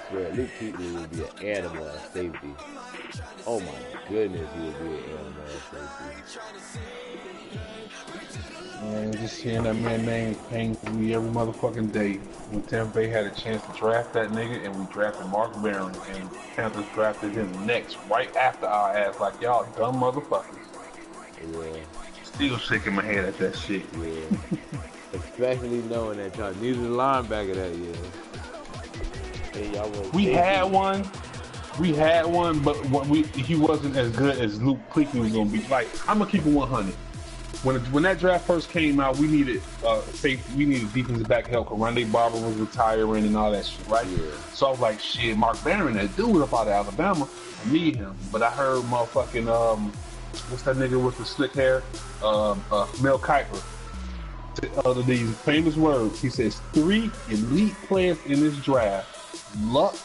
swear, Luke Kuechly would be an animal at safety. Oh my goodness, he would be an animal at safety. Man, just hearing that man name pains me every motherfucking day. When Tampa Bay had a chance to draft that nigga, and we drafted Mark Barron, and Panthers drafted him next, right after our ass, like y'all dumb motherfuckers. Yeah. Still shaking my head at that shit. Yeah. Especially knowing that y'all needed a linebacker that year. And y'all we had one, but he wasn't as good as Luke Kuechly was gonna be. Like, I'm gonna keep it 100. When that draft first came out, we needed safety, we needed defensive back help. Cause Rondé Barber was retiring and all that shit, right? Yeah. So I was like, shit, Mark Barron, that dude up out of Alabama, I need him. But I heard motherfucking what's that nigga with the slick hair? Mel Kiper. Other these famous words, he says 3 elite players in this draft: Luck,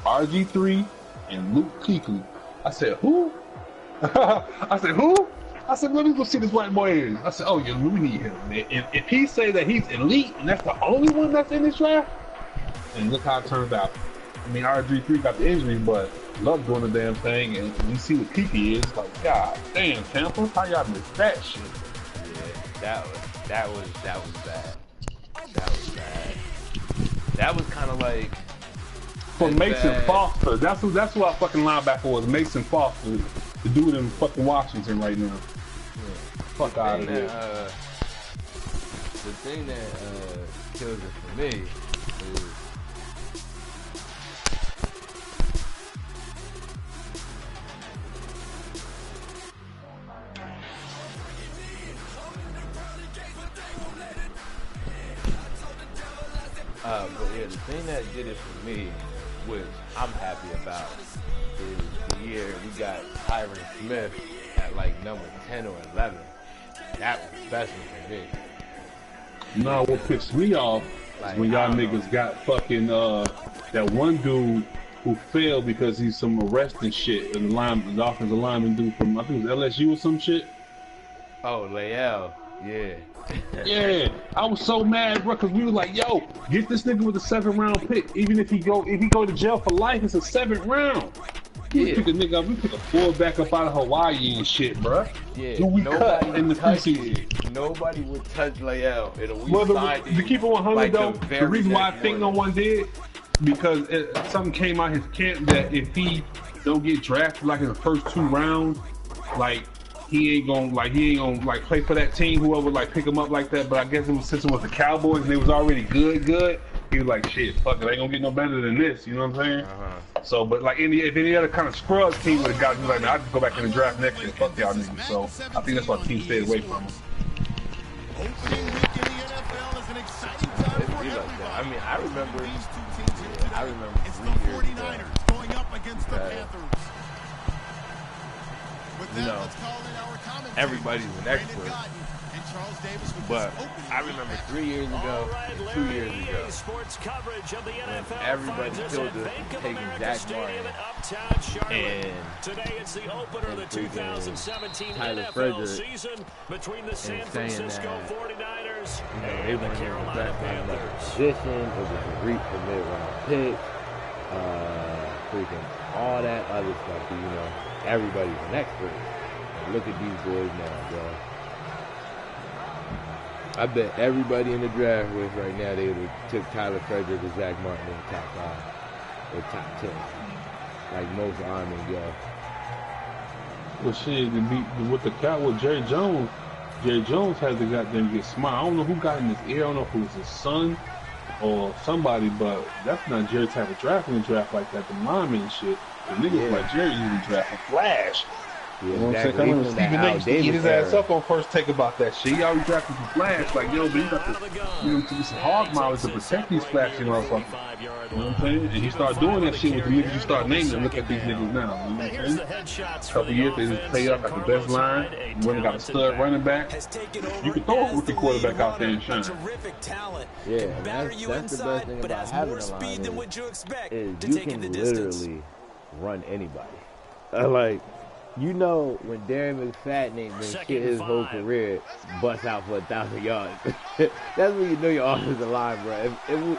RG3, and Luke Kuechly. I said, who? I said, who? I said, let me go see this white boy is. I said, oh yeah, we need him. If he say that he's elite and that's the only one that's in this draft, and look how it turned out. I mean, RG3 got the injury, but Luck doing the damn thing, and you see what Kiki is. Like, god damn, Tampa, how y'all missed that shit? Yeah, that was bad. That was bad. That was kind of like for Mason Foster. That's who our fucking linebacker was. Mason Foster, the dude in fucking Washington right now. Yeah. Fuck out of here. The thing that kills it for me is but yeah, the thing that did it for me, which I'm happy about, is the year we got Tyron Smith at like number 10 or 11. That was special for me. No, what pissed me off is when y'all niggas got fucking that one dude who failed because he's some arresting shit, and the offensive lineman dude from, I think it was LSU or some shit. Oh, Leal, yeah. Yeah, I was so mad, bro, because we were like, yo, get this nigga with a 7th round pick. Even if he go to jail for life, it's a 7th round. We pick a nigga up, we pick a fullback up out of Hawaii and shit, bro. Yeah, who we cut in the preseason. Nobody would touch Leal. To keep it 100 like though, the reason why I think no one did, because something came out his camp that if he don't get drafted like in the first 2 rounds, like he ain't gonna play for that team, whoever like pick him up like that. But I guess since it was the Cowboys and they was already good, he was like, shit, fuck it, ain't gonna get no better than this, you know what I'm saying? So, but like if any other kind of scrubs team would have got, he was like, nah, I'd just go back in the draft next year, fuck y'all niggas. So I think that's why the team stayed away from him. I mean, I remember 3 years ago, going up against the Panthers. You know, everybody's an expert, but I remember 3 years ago, 2 years ago, when everybody killed us taking Zach Martin and Tyler Frederick and saying that, you know, they weren't even drafted in the position, it was a reach for mid-round pick, freaking all that other stuff, you know. Everybody's an expert. And look at these boys now, bro. I bet everybody in the draft list right now, they would have took Tyler Frederick or Zach Martin in the top 5 or top 10. Like most Army go. Well, shit, with the cat with Jerry Jones had to goddamn get smart. I don't know who got in his ear. I don't know if it was his son or somebody, but that's not Jerry type of draft in the draft like that. The lineman and shit. The niggas like Jerry usually draft a flash. Yeah, you know what I'm saying? Come on, Stephen A. used to eat his ass up on first take about that shit. He always drafted for flash. Like, yo, but you got to do some hog mileage to protect these flashy motherfuckers. You know what I'm saying? And he started doing that shit with the niggas you start naming and look at these niggas now. You know what I'm saying? A couple years, they just play up at the best line. You really got a stud running back. You can throw a rookie quarterback out there and shine. Yeah, that's the best thing about having a line is you can literally run anybody. Like, you know, when Darren McFadden ain't been shit his whole career, bust out for 1,000 yards. That's when you know your offensive line, bro. If it was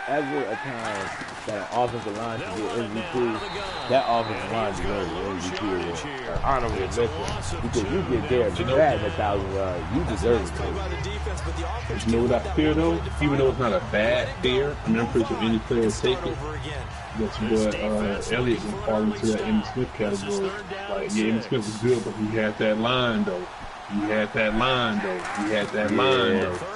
ever a time that an offensive line should be an MVP, that offensive line deserves an MVP or honorable mention. Because you get there, but you're at 1,000 yards, you deserve it. You know what I fear though? Even though it's not a bad fear, I mean, I'm pretty sure any player will take it. That's what Elliott will fall into that Emmitt Smith category. Like, yeah, Emmitt Smith was good, but he had that line though. He had that line though.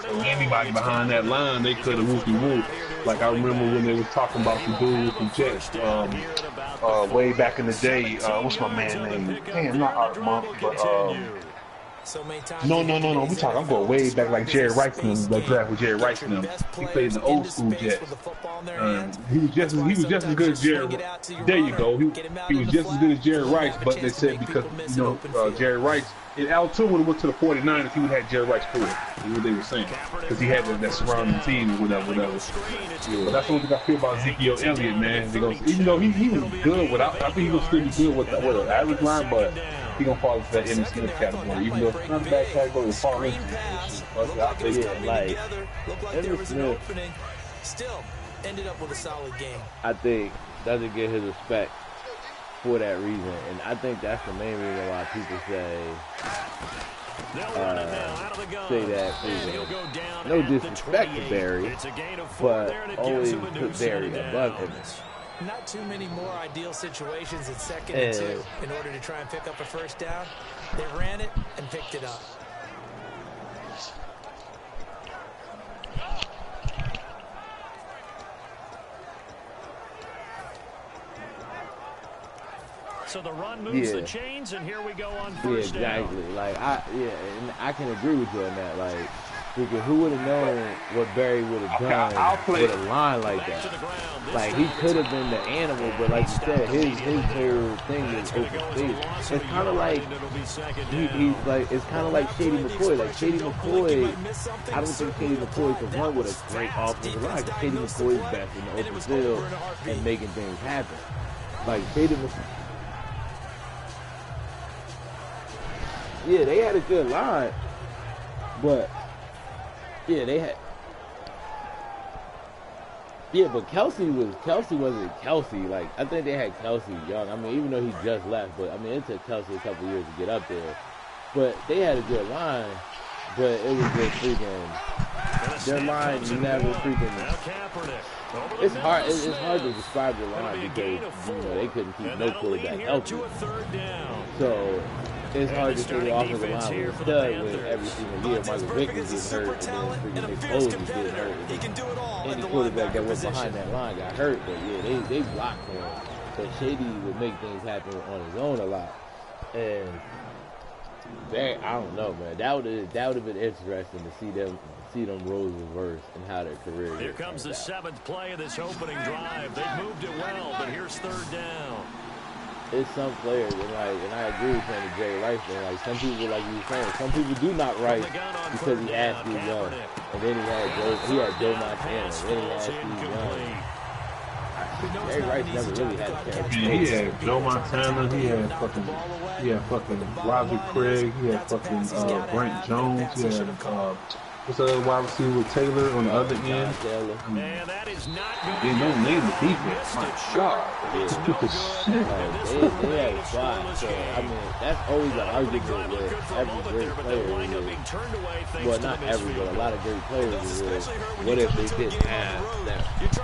So anybody behind that line, they could have whooped. Like I remember when they was talking about the dude with the Jets, way back in the day. What's my man name? Damn, not Art Monk, but no. I'm going way back, like Jerry Rice and them, like draft with Jerry Rice and them. He played in the old school Jets. He was just as good as Jerry. There you go. He was just as good as Jerry Rice, but they said because Jerry Rice. If Al Toon would have went to the 49ers, he would have had Jerry Rice for it. That's what they were saying. Because he had that surrounding team or whatever. Yeah. But that's the only thing I feel about Ezekiel Elliott, man. Even though he was good I think he was still good with an average line, but he gonna fall into that Emmitt Smith category. Even though it's not a bad category, it's fall into it. Like Emmitt Smith still ended up with a solid game. I think doesn't get his respect for that reason, and I think that's the main reason why people say that reason. No disrespect to Barry, but always put Barry above him. Not too many more ideal situations at 2nd and 2 in order to try and pick up a first down. They ran it and picked it up. So the run moves the chains, and here we go on first down. Like and I can agree with you on that. Like, because who would have known what Barry would have done with a line like that? Like, he could have been the animal, but like you said, his favorite thing is open space. It's kind of like it's kind of like Shady McCoy. Like Shady McCoy, I don't think Shady McCoy could run with a great offensive line. Shady McCoy is best in the open field and making things happen. Like Shady McCoy. Yeah, they had a good line, but they had. Yeah, but Kelsey wasn't Kelsey. Like, I think they had Kelsey young. I mean, even though he just left, but I mean, it took Kelsey a couple years to get up there. But they had a good line, but it was just freaking. Their line never freaking. It's hard to describe their line because they couldn't keep no quarterback healthy. So. It's hard to say the offensive line was a stud with every single year. Michael Vick was getting hurt, and then freaking Nick Foles was getting hurt. Any quarterback that was behind that line got hurt, but yeah, they blocked for him. But Shady would make things happen on his own a lot. And I don't know, man. That would have been interesting to see them roles reverse and how their career. Here comes the 7th play of this opening drive. They've moved it well, but here's 3rd down. It's some players, and I agree with the Jerry Rice thing. Like, some people, like you were saying, some people do not Rice because he had Steve Young, and then he had Joe Montana, and then he had Steve Young. Jerry Rice never really had a chance. He had Joe Montana, he had fucking Roger Craig, he had fucking Brent Jones, he had what's the other wide receiver with Taylor on the other end? Man, that is not good. They don't name the defense. My God. Stupid shit. They had a spot. So, I mean, that's always an argument with every great player. Well, not every, but a lot of great players is what if they didn't have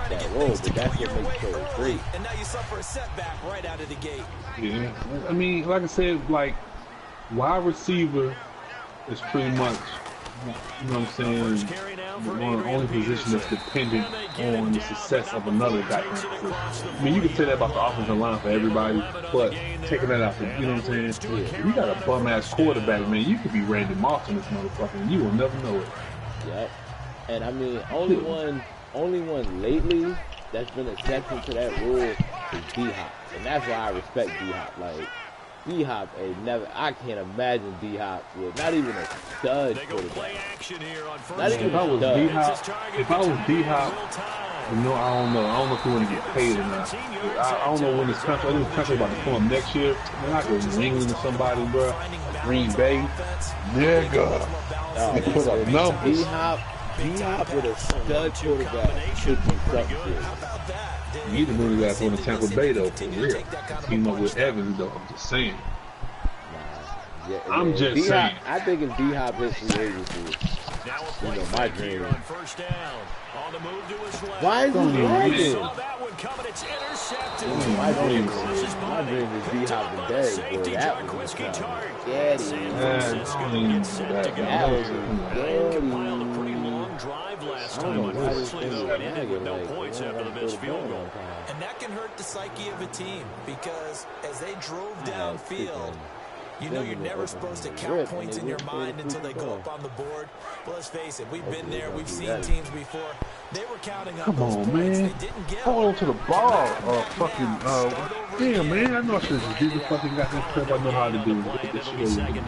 that role? But that's what makes it so great. And now you suffer a setback right out of the gate. Yeah. I mean, like I said, like, wide receiver is pretty much, you know what I'm saying, one of the only positions that's dependent on the success of another guy. I mean, you can say that about the offensive line for everybody, but taking that out, you know what I'm saying? Yeah, you got a bum-ass quarterback, man. You could be Randy Moss in this motherfucker, and you will never know it. Yep. And, I mean, only one lately that's been exception to that rule is D-Hop. And that's why I respect D-Hop. Like, D-Hop I can't imagine D-Hop with not even a stud quarterback. Not even if I was D-Hop, you know, I don't know if he want to get paid or not. I don't know when this country about to come next year. Man, I go to New England or somebody, bro. Green Bay, nigga. Put up numbers. D-Hop with a stud quarterback should be something serious. You the movie guys on the Tampa Bay though, for real. Team up with Evans though. I'm just saying. Yeah, I'm just saying. I think if D-Hop hits free agency, you know, my dream. Why is he lagging? My dream is D-Hop today, boy. That was daddy. That was and that can hurt the psyche of a team because as they drove downfield, you know you're never supposed to count points in your mind until they go up on the board. But let's face it, we've been there. We've seen teams before. They were counting on those points. Man. They didn't get hold on to the ball. Damn, man. I know I should have did the fucking goddamn crap I know how to do. Get this shit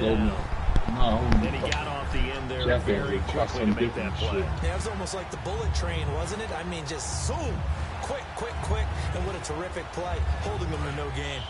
over. Then he got off the end there very quickly to make that play. Yeah, it was almost like the bullet train, wasn't it? I mean, just zoom. Quick. And what a terrific play. Holding them to no gain.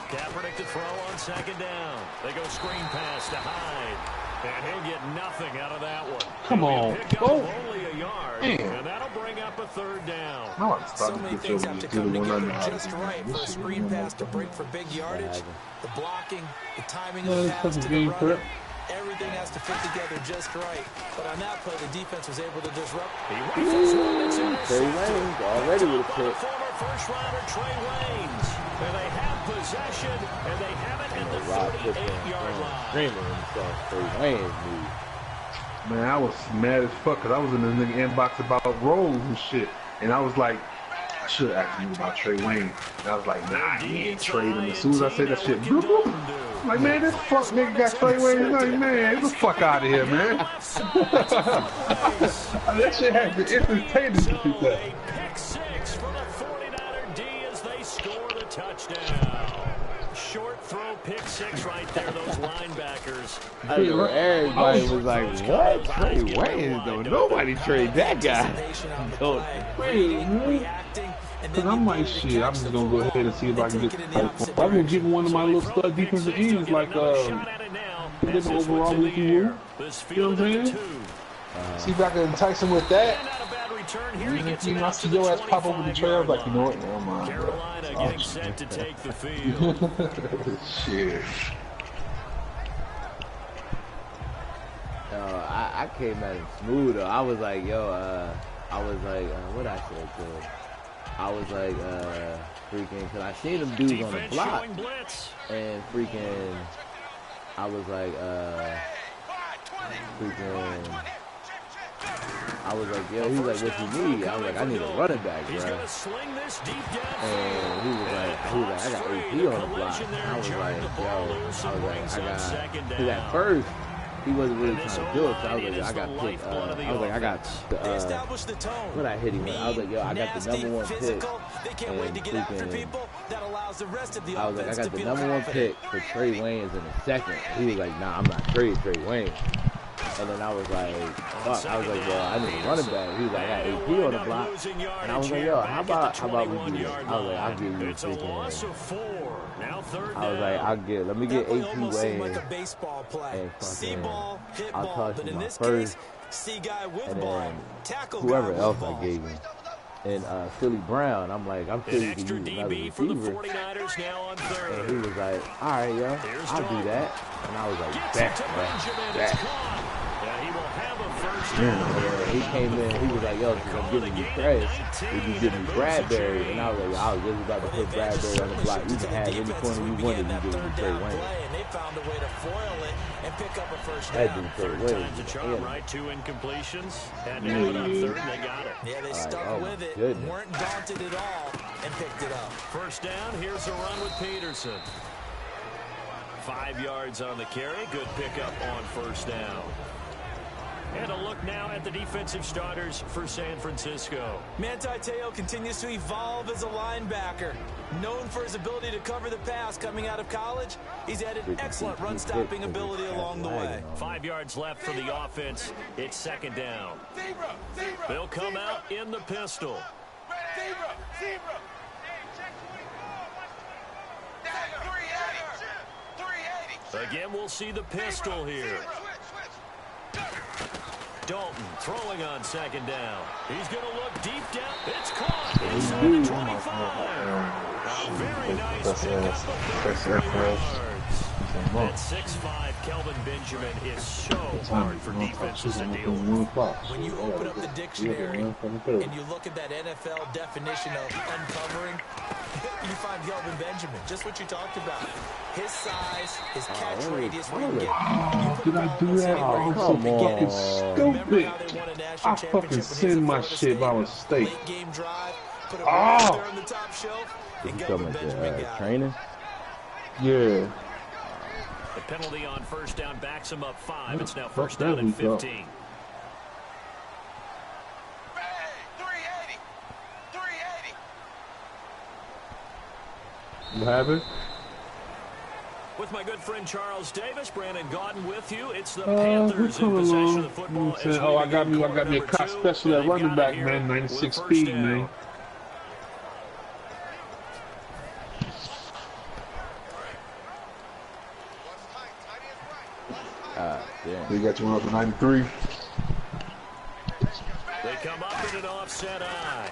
Kaepernick to throw on second down. They go screen pass to Hyde. And he'll get nothing out of that one. Come on. Only a yard. And that'll bring up a third down. So many things have to come together just right for a screen pass to break for big yardage. The blocking, the timing of the pass to the runner. Everything has to fit together just right. But on that play, the defense was able to disrupt. Trey Waynes already with a pick. Former first-rounder Trey Waynes. And they have possession, and they have it at the 38-yard line. Screaming himself, Trey Waynes, dude. Man, I was mad as fuck because I was in the nigga inbox about roles and shit. And I was like, I should have asked you about Trey Wayne. And I was like, nah, he ain't trading. As soon as I said that shit, bloop, bloop. I'm like, man, this fuck nigga got Trey Wayne. Like, man, get the fuck out of here, man. That shit had been instantaneous to do that. Pick six for the 49er D as they score the touchdown. Short throw, pick six right there, those linebackers. Everybody was like, what? Trey Waynes, though. Nobody trade that guy. Because I'm like, shit, I'm just going to go ahead and see if I can get I'm going to give one of my little stud defensive ends like, overall rookie year. You know what I'm saying? See if I can entice him with that. And if you see your ass pop over the trail, I was like, you know what? Never mind, bro. Carolina getting set to take the field. Shit. I came at him smooth, though. I was like, what I said to him? I was like, freaking, because I seen them dudes on the block. And freaking, I was like, I was like, yo, he was like, what you need? I was like, I need a running back, bro. And he was like, I got AP on the block. And I was like, because at first, he wasn't really trying to do it, so I was like, I got picked, what I hit him with? I was like, yo, I got the #1 pick, and freaking, I was like, I got the #1 pick for Trey Waynes in a second. He was like, nah, I'm not trading Trey Waynes. And then I was like, fuck. I was like, well, I need a running back. He was like, I got AP on the block. And I was like, yo, how about we do this? I was like, I'll give you freaking. I was like, let me get AP Waynes. And fucking, I'll toss you my first. And then whoever else I gave him. And Philly Brown, I'm like, I'm Philly to use another receiver. And he was like, all right, yo, I'll do that. And I was like, bet. He came in, he was like, yo, because I'm giving you credit, if you give me Bradbury. And I was like, I was just about to put Bradbury on the block. You can have any corner you wanted, you give me Trey Wayne. And they found a way to foil it and pick up a first down. That dude Trey Wayne. Right, 2 incompletions. And now on third, they got it. Yeah, they stuck with it, weren't daunted at all, and picked it up. First down, here's a run with Peterson. 5 yards on the carry, good pickup on first down. And a look now at the defensive starters for San Francisco. Manti Te'o continues to evolve as a linebacker. Known for his ability to cover the pass coming out of college, he's added excellent run-stopping ability along the way. 5 yards left for the offense. It's second down. They'll come out in the pistol. Again, we'll see the pistol here. Dalton throwing on second down. He's going to look deep down. It's caught inside the 25. A very nice pickup of 33 yards. At 6'5", Kelvin Benjamin is so hard for defenses to deal with. When you open up the dictionary and you look at that NFL definition of uncovering, you find Kelvin Benjamin, just what you talked about. His size, his catch radius, where you get. Did I do that? Oh, I'm so fucking stupid. I fucking sent my shit by mistake. Late game drive, put it right there on the top shelf, and Kelvin Benjamin got training? Yeah. The penalty on first down backs him up 5. It's now first down and 15. 380. 380. What happened? With my good friend Charles Davis, Brandon Gaudin with you. It's the Panthers in possession of the football. Oh, I got me a cop special at running back, man. 96 speed, man. Yeah. They got you one up to 93. They come up in an offset eye.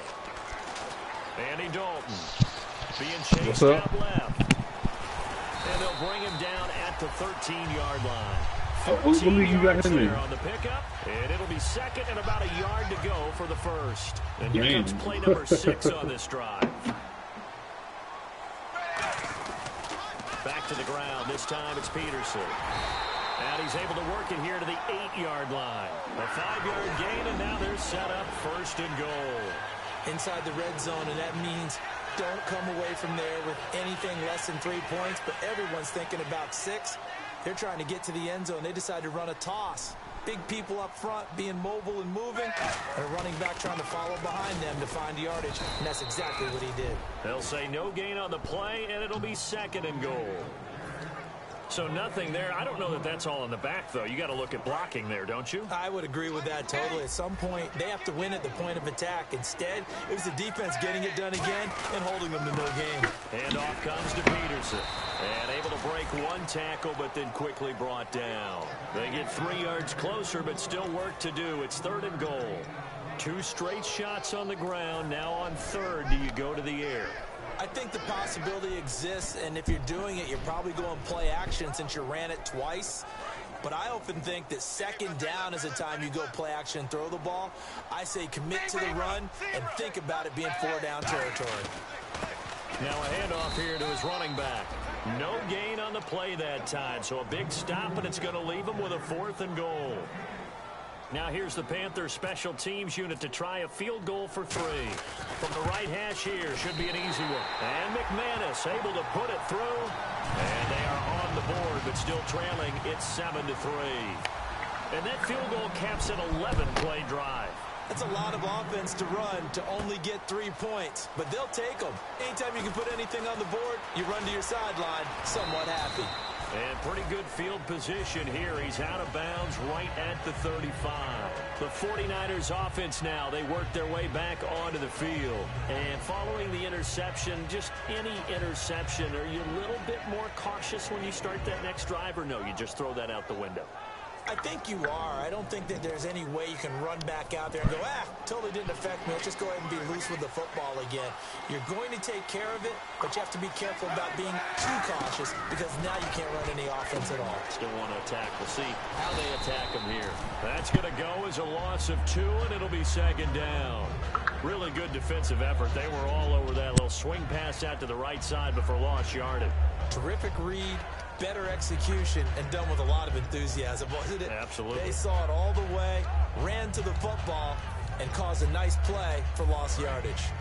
Andy Dalton being chased out left. And they'll bring him down at the 13-yard line. 14 yards there on the pickup. And it'll be second and about a yard to go for the first. And here comes play number 6 on this drive. Back to the ground. This time it's Peterson. And he's able to work it here to the 8-yard line. A 5-yard gain, and now they're set up first and goal. Inside the red zone, and that means don't come away from there with anything less than 3 points, but everyone's thinking about 6. They're trying to get to the end zone. They decide to run a toss. Big people up front being mobile and moving, and a running back trying to follow behind them to find yardage, and that's exactly what he did. They'll say no gain on the play, and it'll be second and goal. So nothing there. I don't know that that's all in the back, though. You got to look at blocking there, don't you? I would agree with that totally. At some point, they have to win at the point of attack. Instead, it was the defense getting it done again and holding them to no gain. And off comes to Peterson. And able to break one tackle, but then quickly brought down. They get 3 yards closer, but still work to do. It's third and goal. 2 straight shots on the ground. Now on third, do you go to the air? I think the possibility exists, and if you're doing it, you're probably going play action since you ran it twice. But I often think that second down is the time you go play action and throw the ball. I say commit to the run and think about it being 4-down territory. Now a handoff here to his running back. No gain on the play that time, so a big stop, and it's going to leave him with a 4th and goal. Now here's the Panthers special teams unit to try a field goal for 3. From the right hash here, should be an easy one. And McManus able to put it through. And they are on the board, but still trailing. It's 7-3. And that field goal caps an 11-play drive. That's a lot of offense to run to only get 3 points, but they'll take them. Anytime you can put anything on the board, you run to your sideline somewhat happy. And pretty good field position here. He's out of bounds right at the 35. The 49ers offense now, they work their way back onto the field. And following the interception, just any interception, are you a little bit more cautious when you start that next drive, or no, you just throw that out the window? I think you are. I don't think that there's any way you can run back out there and go, totally didn't affect me. Let's just go ahead and be loose with the football again. You're going to take care of it, but you have to be careful about being too cautious because now you can't run any offense at all. Still want to attack. We'll see how they attack him here. That's going to go as a loss of 2, and it'll be second down. Really good defensive effort. They were all over that little swing pass out to the right side before lost yardage. Terrific read. Better execution, and done with a lot of enthusiasm, wasn't it? Absolutely. They saw it all the way, ran to the football, and caused a nice play for lost yardage.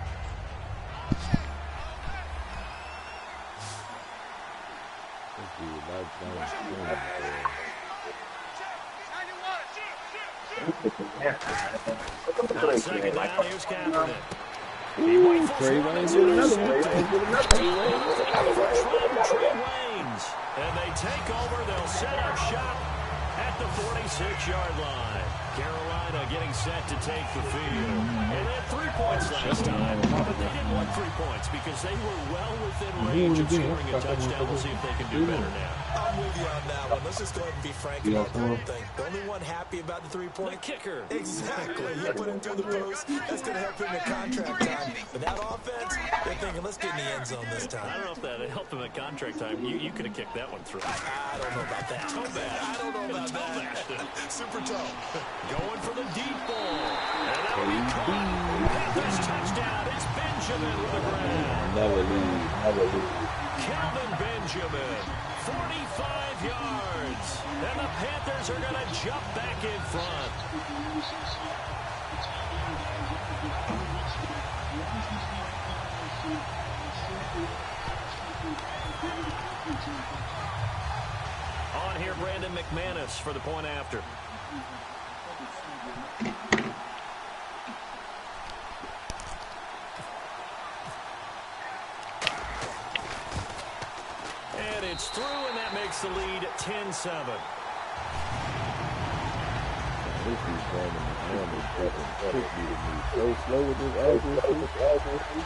Second down, here's Kaepernick. He waits for and they take over. They'll set up shop at the 46-yard line. Carolina getting set to take the field. And they had 3 points last time, but they didn't want 3 points because they were well within range of scoring a touchdown. We'll see if they can do better now. I'm with you on that one. Let's just go ahead and be frank about the whole thing. The only one happy about the three-point kicker. Exactly. You put him through the post. That's going to help him in contract time. But that offense, they're thinking, let's get in the end zone this time. I don't know if that helped him at contract time. You could have kicked that one through. I don't know about that. Toe bad. I don't know about that. Super toe. Going for the deep ball. And that'll be caught. Panthers touchdown. It's Benjamin with the ground. Never leave. Calvin Benjamin, 45 yards. And the Panthers are going to jump back in front. On here, Brandon McManus for the point after. And it's through, and that makes the lead 10-7. So slow with this accuracy.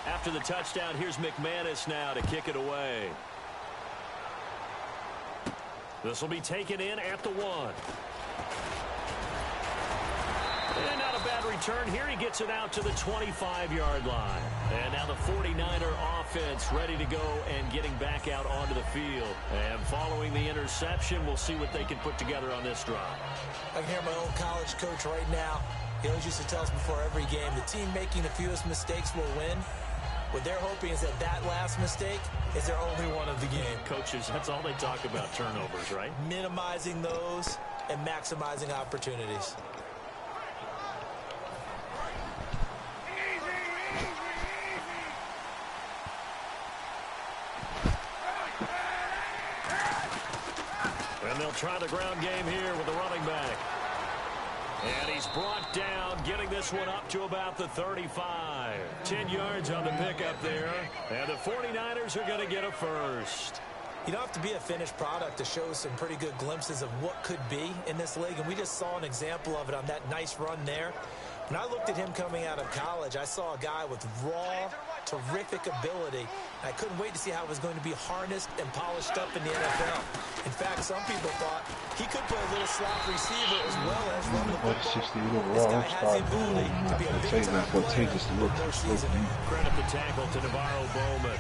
After the touchdown, here's McManus now to kick it away. This will be taken in at the 1. And not a bad return here. He gets it out to the 25-yard line. And now the 49er offense ready to go and getting back out onto the field. And following the interception, we'll see what they can put together on this drive. I can hear my old college coach right now. He always used to tell us before every game, the team making the fewest mistakes will win. What they're hoping is that last mistake is their only one of the game. Coaches, that's all they talk about, turnovers, right? Minimizing those and maximizing opportunities. And they'll try the ground game here with the running back. And he's brought down, getting this one up to about the 35. 10 yards on the pickup there. And the 49ers are going to get a first. You don't have to be a finished product to show some pretty good glimpses of what could be in this league. And we just saw an example of it on that nice run there. When I looked at him coming out of college, I saw a guy with raw, terrific ability. I couldn't wait to see how it was going to be harnessed and polished up in the NFL. In fact, some people thought he could play a little slot receiver as well as run the football. This guy has the ability to be a big-time player more seasoning. Credit the tackle to Navarro Bowman.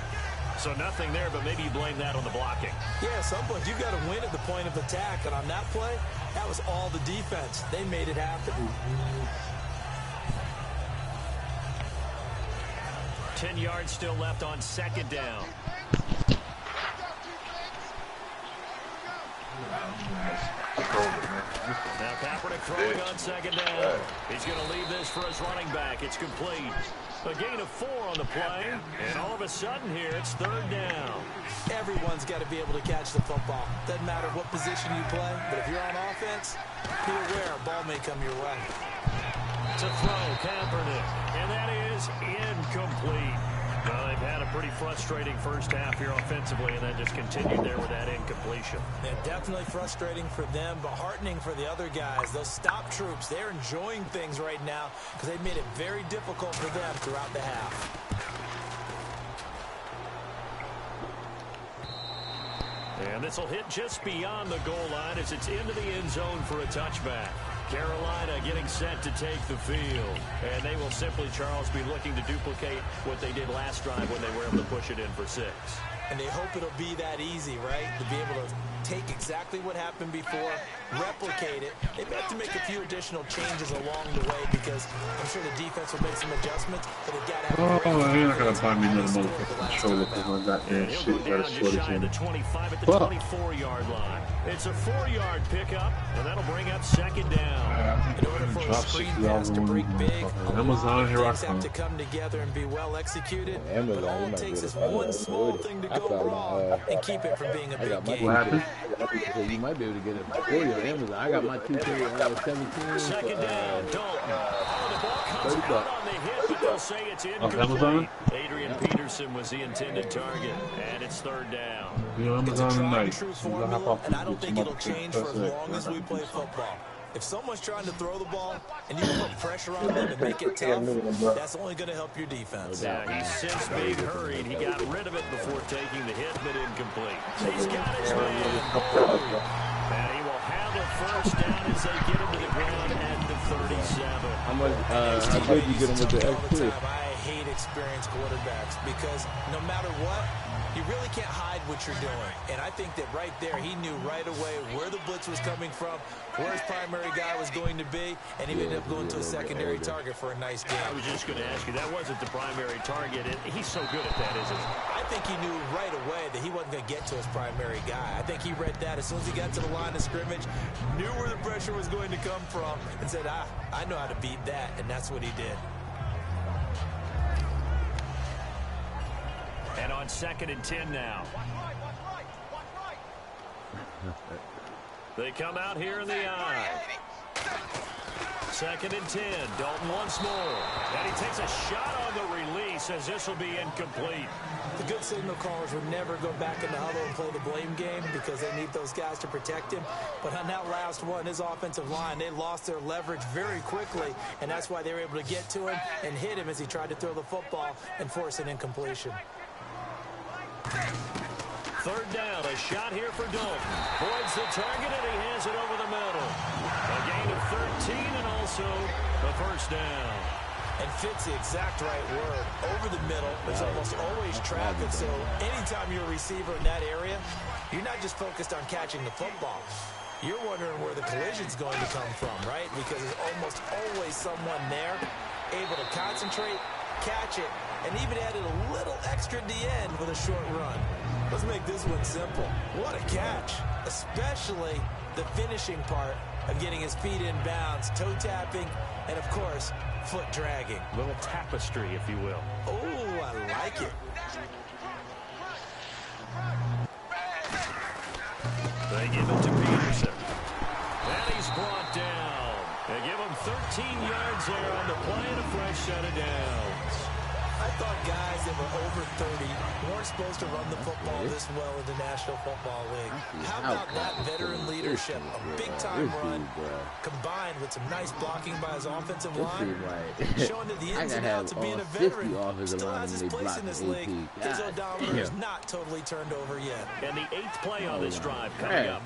So nothing there, but maybe you blame that on the blocking. Yeah, at some point you've got to win at the point of attack. And on that play, that was all the defense. They made it happen. 10 yards still left on second down. Now Kaepernick throwing on second down. He's going to leave this for his running back. It's complete. A gain of 4 on the play. And all of a sudden here, it's third down. Everyone's got to be able to catch the football. Doesn't matter what position you play, but if you're on offense, be aware a ball may come your way. To throw, Kaepernick. And that is incomplete. Well, they've had a pretty frustrating first half here offensively, and then just continued there with that incompletion. Yeah, definitely frustrating for them, but heartening for the other guys. Those stop troops, they're enjoying things right now because they've made it very difficult for them throughout the half. And this will hit just beyond the goal line as it's into the end zone for a touchback. Carolina getting set to take the field. And they will simply, Charles, be looking to duplicate what they did last drive when they were able to push it in for 6. And they hope it'll be that easy, right? To be able to take exactly what happened before, replicate it. They have to make a few additional changes along the way because I'm sure the defense will make some adjustments, but they've got to have you're not going to find me another motherfucking controller because I got that shit better sorted shy of the 25 at the 24-yard line. It's a 4-yard pickup, and that'll bring up second down. In order for a screen pass to break big, Amazon, here I things come. have to come together and be well executed. Amazon, But all it takes is one small thing to go wrong and keep it from being a big game. What happened? So you might be able to get it before you on Amazon. I got my 2K 17 Second down, for Dalton. Oh, the ball comes $30. out on the hit, but will say it's incomplete. Amazon? Adrian Peterson was the intended target, and it's third down. It's a tried and true formula, and I don't think it'll change for as long as we play football. If someone's trying to throw the ball and you put pressure on them and make it tough, that's only going to help your defense. Yeah, he's since being hurried. He got rid of it before taking the hit, but incomplete. He's got his man. And he will have a first down as they get him to the ground at the 37. How much you get him with the X2? I hate experienced quarterbacks because no matter what, you really can't hide what you're doing. And I think that right there, he knew right away where the blitz was coming from, where his primary guy was going to be, and he ended up going to a secondary target for a nice game. I was just going to ask you, that wasn't the primary target. He's so good at that, isn't he? I think he knew right away that he wasn't going to get to his primary guy. I think he read that as soon as he got to the line of scrimmage, knew where the pressure was going to come from, and said, I know how to beat that, and that's what he did. And on 2nd and 10 now. They come out here in the eye. 2nd and 10. Dalton once more. And he takes a shot on the release as this will be incomplete. The good signal callers would never go back in the huddle and play the blame game because they need those guys to protect him. But on that last one, his offensive line, they lost their leverage very quickly, and that's why they were able to get to him and hit him as he tried to throw the football and force an incompletion. 3rd down, a shot here for Dalton. Voids the target, and he hands it over the middle. A gain of 13 and also a first down. And fits the exact right word. Over the middle, there's almost always traffic, so anytime you're a receiver in that area, you're not just focused on catching the football. You're wondering where the collision's going to come from, right? Because there's almost always someone there able to concentrate, catch it, and even added a little extra at the end with a short run. Let's make this one simple. What a catch, especially the finishing part of getting his feet in bounds, toe tapping, and of course, foot dragging. A little tapestry, if you will. Oh, I like it. They give it to Peterson. And he's brought down. They give him 13 yards there on the play and a fresh set of downs. I thought guys that were over 30 weren't supposed to run the football this well in the National Football League. How about that veteran leadership? A big-time run combined with some nice blocking by his offensive line, showing that the ins and outs of being a veteran still has his place in this league. His odometer is not totally turned over yet. And the 8th play on this drive coming up.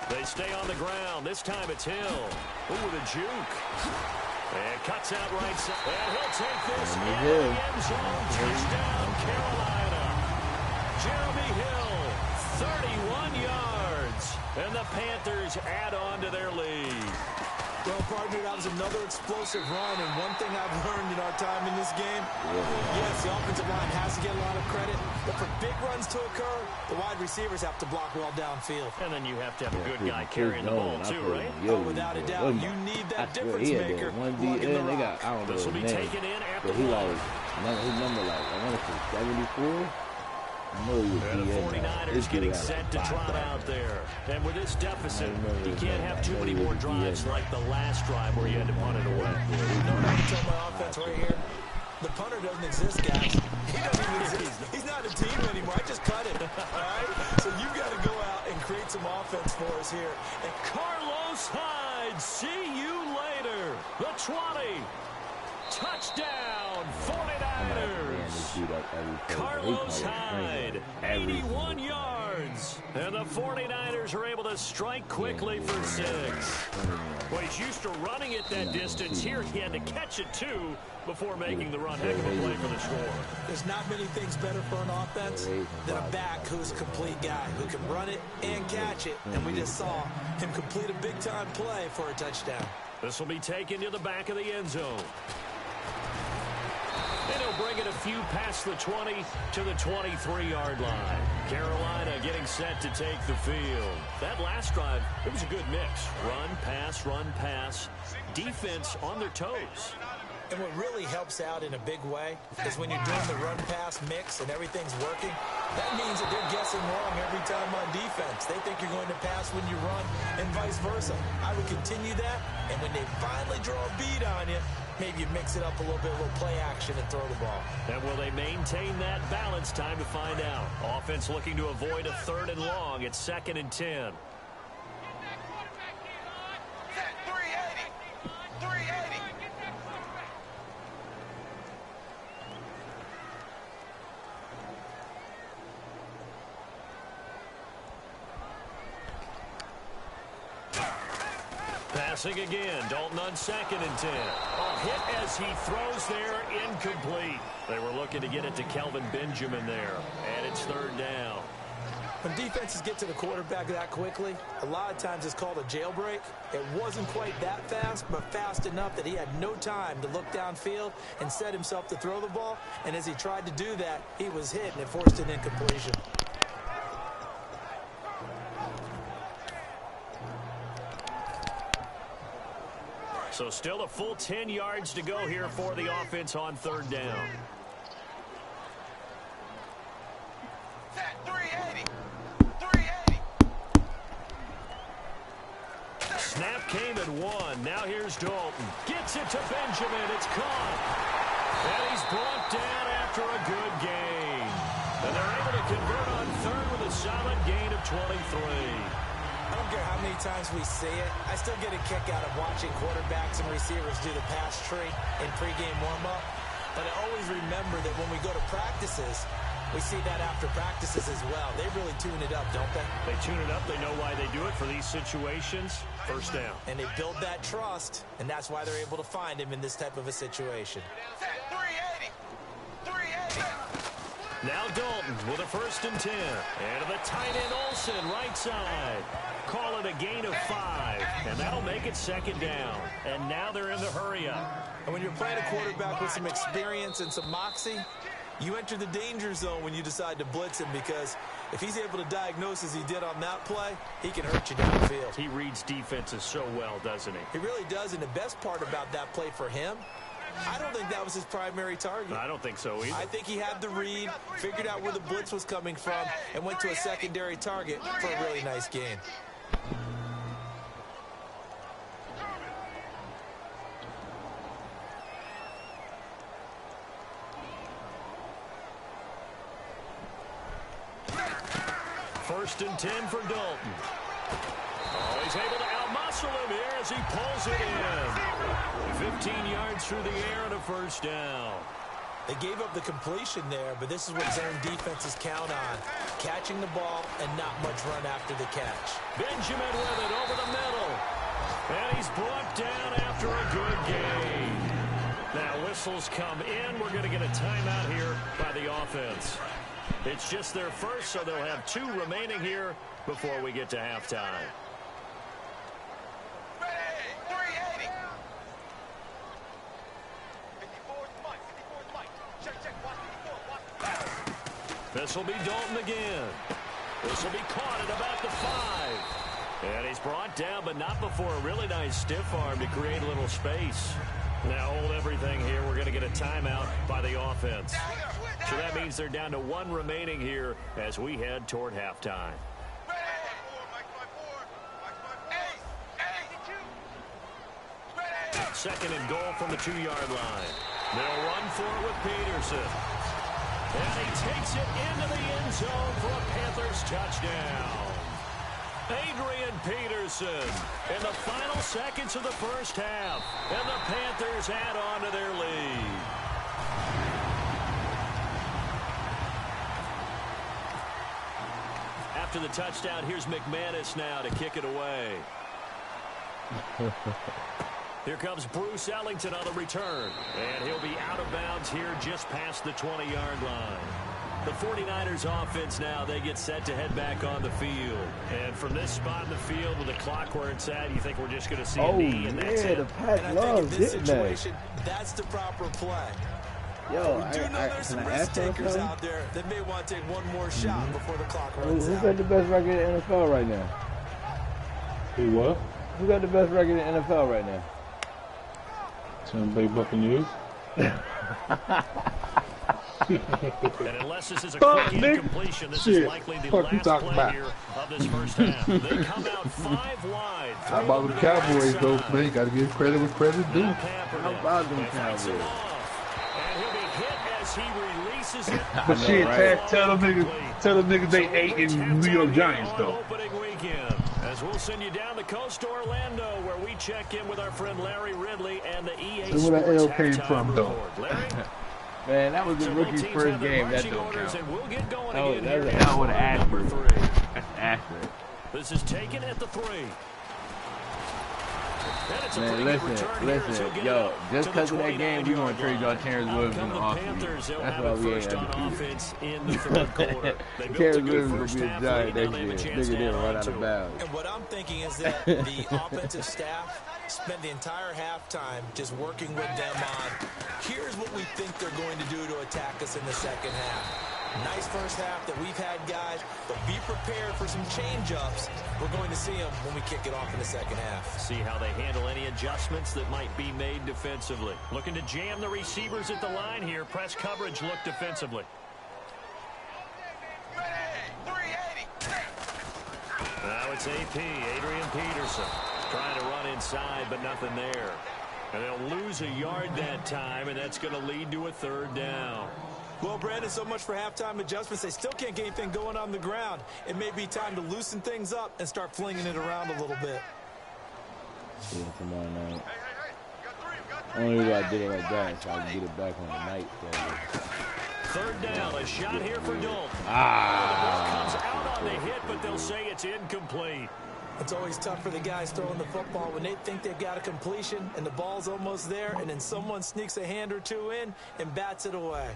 They stay on the ground. This time it's Hill. Ooh, with a juke. And cuts out right side. And he'll take this in the end zone. Touchdown, Carolina. Jeremy Hill, 31 yards. And the Panthers add on to their lead. Well, partner, that was another explosive run, and one thing I've learned in our time in this game, yes, the offensive line has to get a lot of credit, but for big runs to occur, the wide receivers have to block well downfield. And then you have to have a good guy carrying the ball, too, right? Oh, without a doubt, you need that difference maker. This will be taken in after his number, like, I want to say 74. And the 49ers getting set to trot out there. And with this deficit, you can't have too many more drives like the last drive where you had to punt it away. No, I can tell my offense right here. The punter doesn't exist, guys. He doesn't even exist. He's not a team anymore. I just cut him. All right? So you got to go out and create some offense for us here. And Carlos Hyde, see you later. The 20. Touchdown, 49ers. Carlos Hyde, 81 yards. And the 49ers are able to strike quickly for 6. Well, he's used to running it that distance. Here he had to catch it, too, before making the run. Heck of a play for the score. There's not many things better for an offense than a back who's a complete guy, who can run it and catch it. And we just saw him complete a big-time play for a touchdown. This will be taken to the back of the end zone. And he'll bring it a few past the 20 to the 23-yard line. Carolina getting set to take the field. That last drive, it was a good mix. Run, pass, defense on their toes. And what really helps out in a big way is when you're doing the run-pass mix and everything's working, that means that they're guessing wrong every time on defense. They think you're going to pass when you run and vice versa. I would continue that, and when they finally draw a beat on you, maybe you mix it up a little bit, a little play action and throw the ball. And will they maintain that balance? Time to find out. Offense looking to avoid a 3rd and long. It's 2nd and 10. Passing again, Dalton on 2nd and 10. A hit as he throws there, incomplete. They were looking to get it to Kelvin Benjamin there, and it's 3rd down. When defenses get to the quarterback that quickly, a lot of times it's called a jailbreak. It wasn't quite that fast, but fast enough that he had no time to look downfield and set himself to throw the ball. And as he tried to do that, he was hit, and it forced an incompletion. So still a full 10 yards to go here for the offense on 3rd down. Snap came at 1. Now here's Dalton. Gets it to Benjamin. It's caught. And he's brought down after a good gain. And they're able to convert on 3rd with a solid gain of 23. I don't care how many times we see it. I still get a kick out of watching quarterbacks and receivers do the pass tree in pregame warm-up. But I always remember that when we go to practices, we see that after practices as well. They really tune it up, don't they? They tune it up. They know why they do it for these situations. 1st down. And they build that trust, and that's why they're able to find him in this type of a situation. Now Dalton with a 1st and 10. And to the tight end Olsen, right side. Call it a gain of 5. And that'll make it 2nd down. And now they're in the hurry-up. And when you're playing a quarterback with some experience and some moxie, you enter the danger zone when you decide to blitz him, because if he's able to diagnose as he did on that play, he can hurt you downfield. He reads defenses so well, doesn't he? He really does, and the best part about that play for him, I don't think that was his primary target. I don't think so either. I think he had the read, figured out where the blitz was coming from, and went to a secondary target for a really nice gain. First and 10 for Dalton. Oh, he's able to out-muscle him here as he pulls it in. 15 yards through the air and a 1st down. They gave up the completion there, but this is what zone defenses count on. Catching the ball and not much run after the catch. Benjamin with it over the middle. And he's brought down after a good gain. Now whistles come in. We're going to get a timeout here by the offense. It's just their first, so they'll have 2 remaining here before we get to halftime. This will be Dalton again. This will be caught at about the 5. And he's brought down, but not before a really nice stiff arm to create a little space. Now hold everything here. We're going to get a timeout by the offense. So that means they're down to 1 remaining here as we head toward halftime. Second and goal from the 2-yard line. They'll run for it with Peterson. And he takes it into the end zone for a Panthers touchdown. Adrian Peterson in the final seconds of the first half. And the Panthers add on to their lead. After the touchdown, here's McManus now to kick it away. Here comes Bruce Ellington on the return. And he'll be out of bounds here just past the 20-yard line. The 49ers offense now, they get set to head back on the field. And from this spot in the field with the clock where it's at, you think we're just going to see a knee and that's it? The Pat loves in this it, situation, that's the proper play. Yo, we do know there's some risk takers out there that may want to take one more shot before the clock runs out. Who's got the best record in the NFL right now? Who what? Who got the best record in the NFL right now? Tampa Bay Buccaneers. And unless this is a quick incompletion, this is likely the last play here of this first half. They come out 5 wide. How about the Cowboys, though, man? You got to give credit where credit due. How about them Cowboys? And he'll be hit as he releases it. But shit, tell the niggas they ate in New York Giants, though. Opening weekend. As we'll send you down the coast to Orlando, where we check in with our friend Larry Ridley and the EA So where that L came from, though? Man, that was the rookie's first game. That don't count. That would have asterisk. That's asterisk. This is taken at the 3. Man, listen, yo, just because of that game, we want to trade y'all Terrence Williams in the offseason. That's why we ain't undefeated. Terrence Williams will be a giant next year. Nigga didn't run out of bounds. And what I'm thinking is that the offensive staff spent the entire halftime just working with them on, here's what we think they're going to do to attack us in the second half. Nice first half that we've had, guys, but be prepared for some change-ups. We're going to see them when we kick it off in the second half. See how they handle any adjustments that might be made defensively. Looking to jam the receivers at the line here. Press coverage look defensively. Now it's AP, Adrian Peterson. Trying to run inside, but nothing there. And they'll lose a yard that time, and that's going to lead to a 3rd down. Well, Brandon, so much for halftime adjustments. They still can't get anything going on the ground. It may be time to loosen things up and start flinging it around a little bit. See you tomorrow night. Only reason I did it like that so I can get it back on the night. 3rd down, a shot here for Dalton. The ball comes out on the hit, but they'll say it's incomplete. It's always tough for the guys throwing the football when they think they've got a completion and the ball's almost there, and then someone sneaks a hand or two in and bats it away.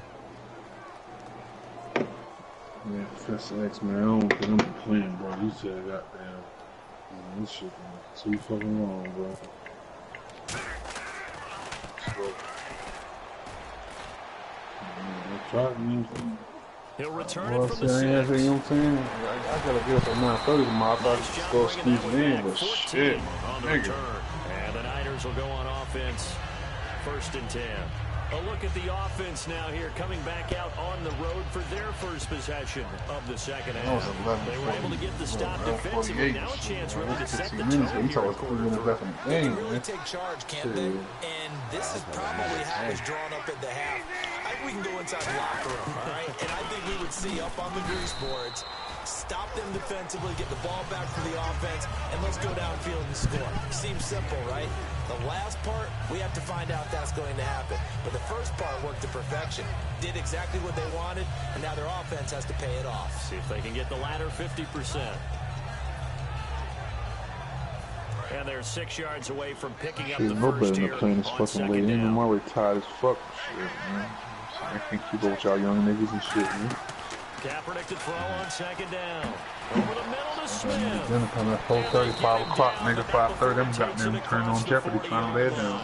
Yeah, Professor X, man, I don't think I'm playing, bro. You said goddamn. Man, this shit is too fucking long, bro. He'll return it from the 6. You know what I'm saying? I gotta get up at 9:30 tomorrow. I thought I could just go squeeze it in, but shit, nigga. And the Niners will go on offense. 1st and 10. A look at the offense now here, coming back out on the road for their first possession of the second half. They were able to get the stop defensively. Now a chance really to set the tone They can really take charge, can't they? And this is probably how it's drawn up at the half. I think we can go inside the locker room, all right? And I think we would see up on the grease boards, stop them defensively, get the ball back for the offense, and let's go downfield and score. Seems simple, right? The last part, we have to find out that's going to happen. But the first part worked to perfection. Did exactly what they wanted, and now their offense has to pay it off. See if they can get the latter 50%. And they're 6 yards away from picking up the first here on 2nd down. Murray tired as fuck. Shit, man. I can't keep up with y'all young niggas and shit, man. Kaepernick to throw on 2nd down. Over the middle to Smith. Then come at 4:30, 5 o'clock, nigga, 5:30. I'm got them turn on Jeopardy, trying to lay it down.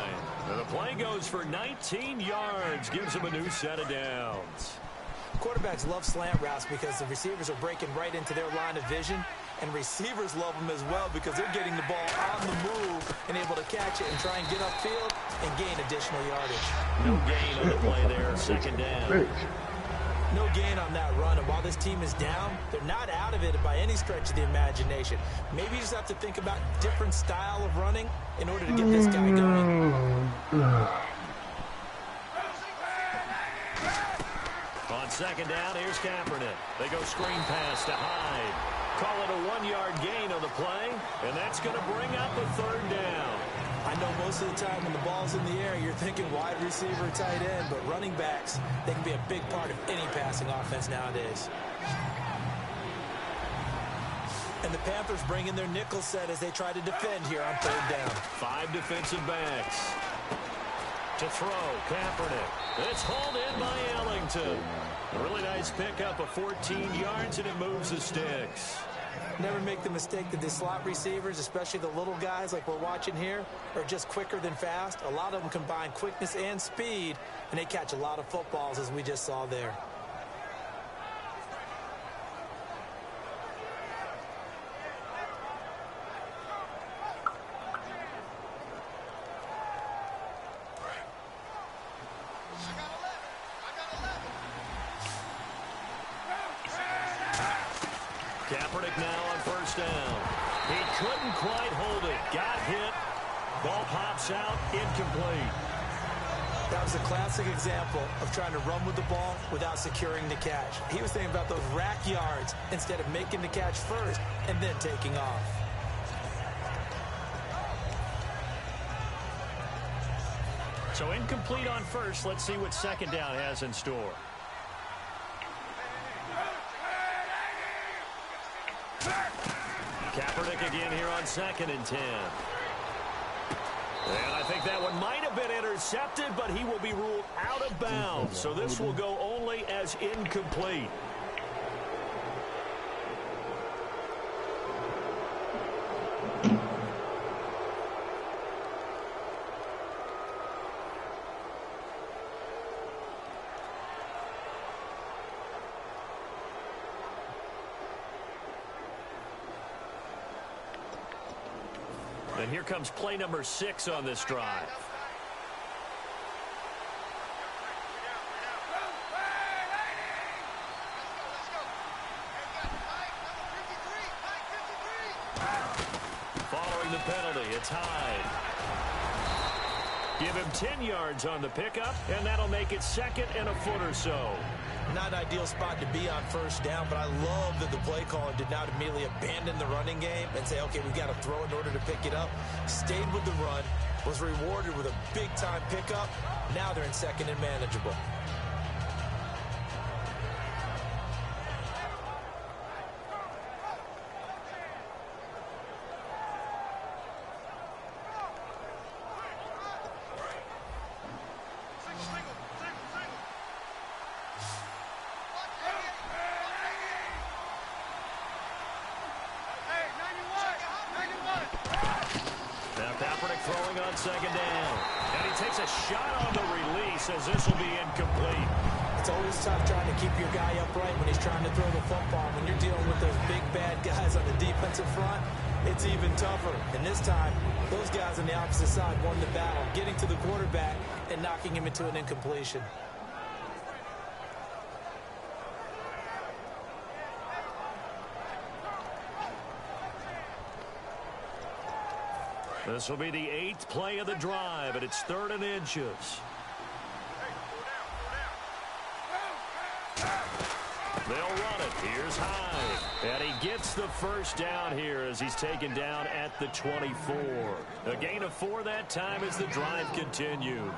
And the play goes for 19 yards, gives him a new set of downs. Quarterbacks love slant routes because the receivers are breaking right into their line of vision, and receivers love them as well because they're getting the ball on the move and able to catch it and try and get upfield and gain additional yardage. No gain on the play there, 2nd down. No gain on that run, and while this team is down, they're not out of it by any stretch of the imagination. Maybe you just have to think about different style of running in order to get this guy going. On 2nd down, here's Kaepernick. They go screen pass to Hyde. Call it a 1-yard gain on the play, and that's going to bring up a 3rd down. I know most of the time when the ball's in the air, you're thinking wide receiver, tight end, but running backs, they can be a big part of any passing offense nowadays. And the Panthers bring in their nickel set as they try to defend here on 3rd down. 5 defensive backs. To throw, Kaepernick. It's hauled in by Ellington. A really nice pickup of 14 yards, and it moves the sticks. Never make the mistake that the slot receivers, especially the little guys like we're watching here, are just quicker than fast. A lot of them combine quickness and speed, and they catch a lot of footballs, as we just saw there. Kaepernick now on first down. He couldn't quite hold it. Got hit. Ball pops out. Incomplete. That was a classic example of trying to run with the ball without securing the catch. He was thinking about those rack yards instead of making the catch first and then taking off. So incomplete on first. Let's see what second down has in store. Kaepernick again here on 2nd and 10. And I think that one might have been intercepted, but he will be ruled out of bounds. So this will go only as incomplete. And here comes play number 6 on this drive. Following the penalty, it's Hyde. Give him 10 yards on the pickup, and that'll make it 2nd and a foot or so. Not an ideal spot to be on first down, but I love that the play caller did not immediately abandon the running game and say, okay, we've got to throw in order to pick it up. Stayed with the run, was rewarded with a big-time pickup. Now they're in 2nd and manageable. Throwing on 2nd down. And he takes a shot on the release as this will be incomplete. It's always tough trying to keep your guy upright when he's trying to throw the football. When you're dealing with those big, bad guys on the defensive front, it's even tougher. And this time, those guys on the opposite side won the battle, getting to the quarterback and knocking him into an incompletion. This will be the 8th play of the drive, and it's 3rd and inches. They'll run it. Here's Hyde. And he gets the first down here as he's taken down at the 24. A gain of 4 that time as the drive continues.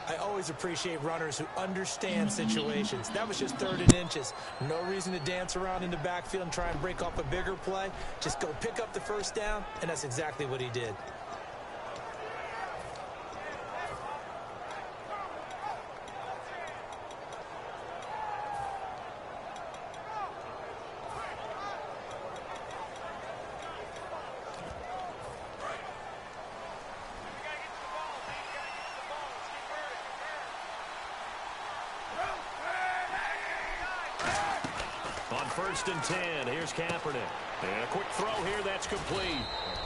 I always appreciate runners who understand situations. That was just 3rd and inches. No reason to dance around in the backfield and try and break off a bigger play. Just go pick up the first down, and that's exactly what he did. On 1st and 10, here's Kaepernick. And a quick throw here, that's complete.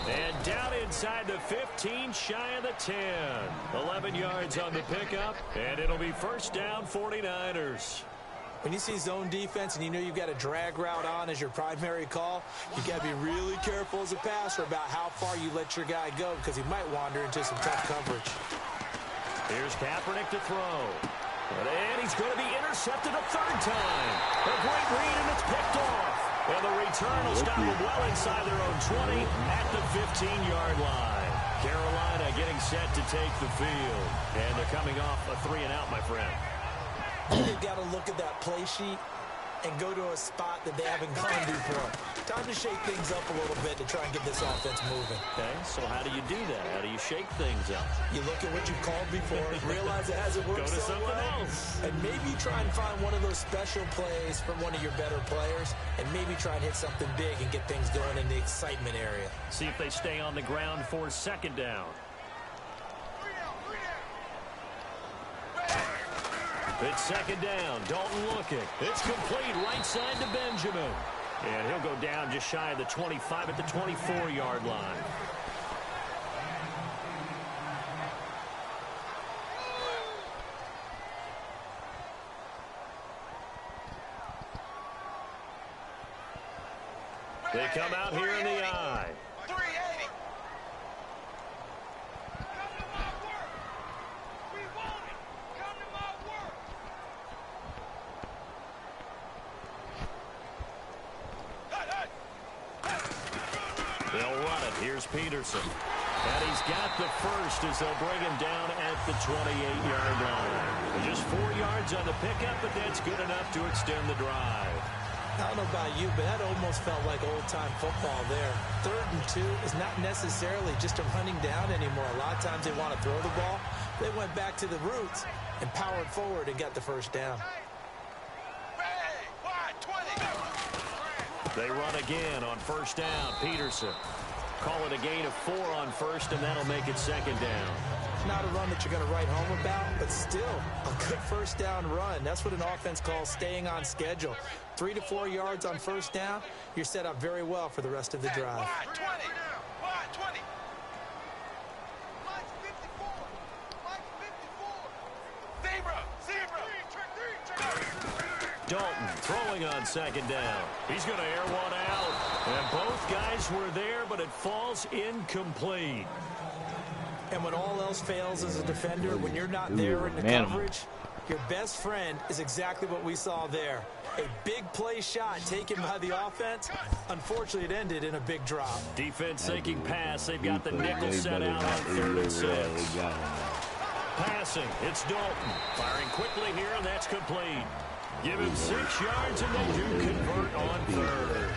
And down inside the 15, shy of the 10. 11 yards on the pickup, and it'll be first down 49ers. When you see zone defense and you know you've got a drag route on as your primary call, you got to be really careful as a passer about how far you let your guy go because he might wander into some tough coverage. Here's Kaepernick to throw. And he's going to be intercepted a 3rd time. A great read, and it's picked off. And the return will stop them well inside their own 20 at the 15-yard line. Carolina getting set to take the field. And they're coming off a 3-and-out, my friend. You've got to look at that play sheet and go to a spot that they haven't gone before. Time to shake things up a little bit to try and get this offense moving. Okay, so how do you do that? How do you shake things up? You look at what you've called before, realize it hasn't worked Go to so something well, else. and maybe try and find one of those special plays from one of your better players, and maybe try and hit something big and get things going in the excitement area. See if they stay on the ground for 2nd down. It's 2nd down. Dalton looking. It's complete right side to Benjamin. And he'll go down just shy of the 25 at the 24-yard line. They come out here in the I. 380. They'll run it. Here's Peterson. And he's got the first as they'll bring him down at the 28-yard line. Just 4 yards on the pickup, but that's good enough to extend the drive. I don't know about you, but that almost felt like old-time football there. 3rd and 2 is not necessarily just a running down anymore. A lot of times they want to throw the ball. They went back to the roots and powered forward and got the first down. They run again on first down. Peterson. Call it a gain of 4 on first, and that'll make it 2nd down. Not a run that you're going to write home about, but still a good first down run. That's what an offense calls staying on schedule. 3 to 4 yards on first down, you're set up very well for the rest of the drive. Dalton throwing on 2nd down. He's going to air one out. And both guys were there, but it falls incomplete. And when all else fails as a defender, when you're not there in the coverage, your best friend is exactly what we saw there. A big play shot taken by the offense. Unfortunately, it ended in a big drop. Defense sinking pass. They've got the nickel set out on 3rd and 6. Passing. It's Dalton. Firing quickly here, and that's complete. Give him 6 yards, and they do convert on 3rd.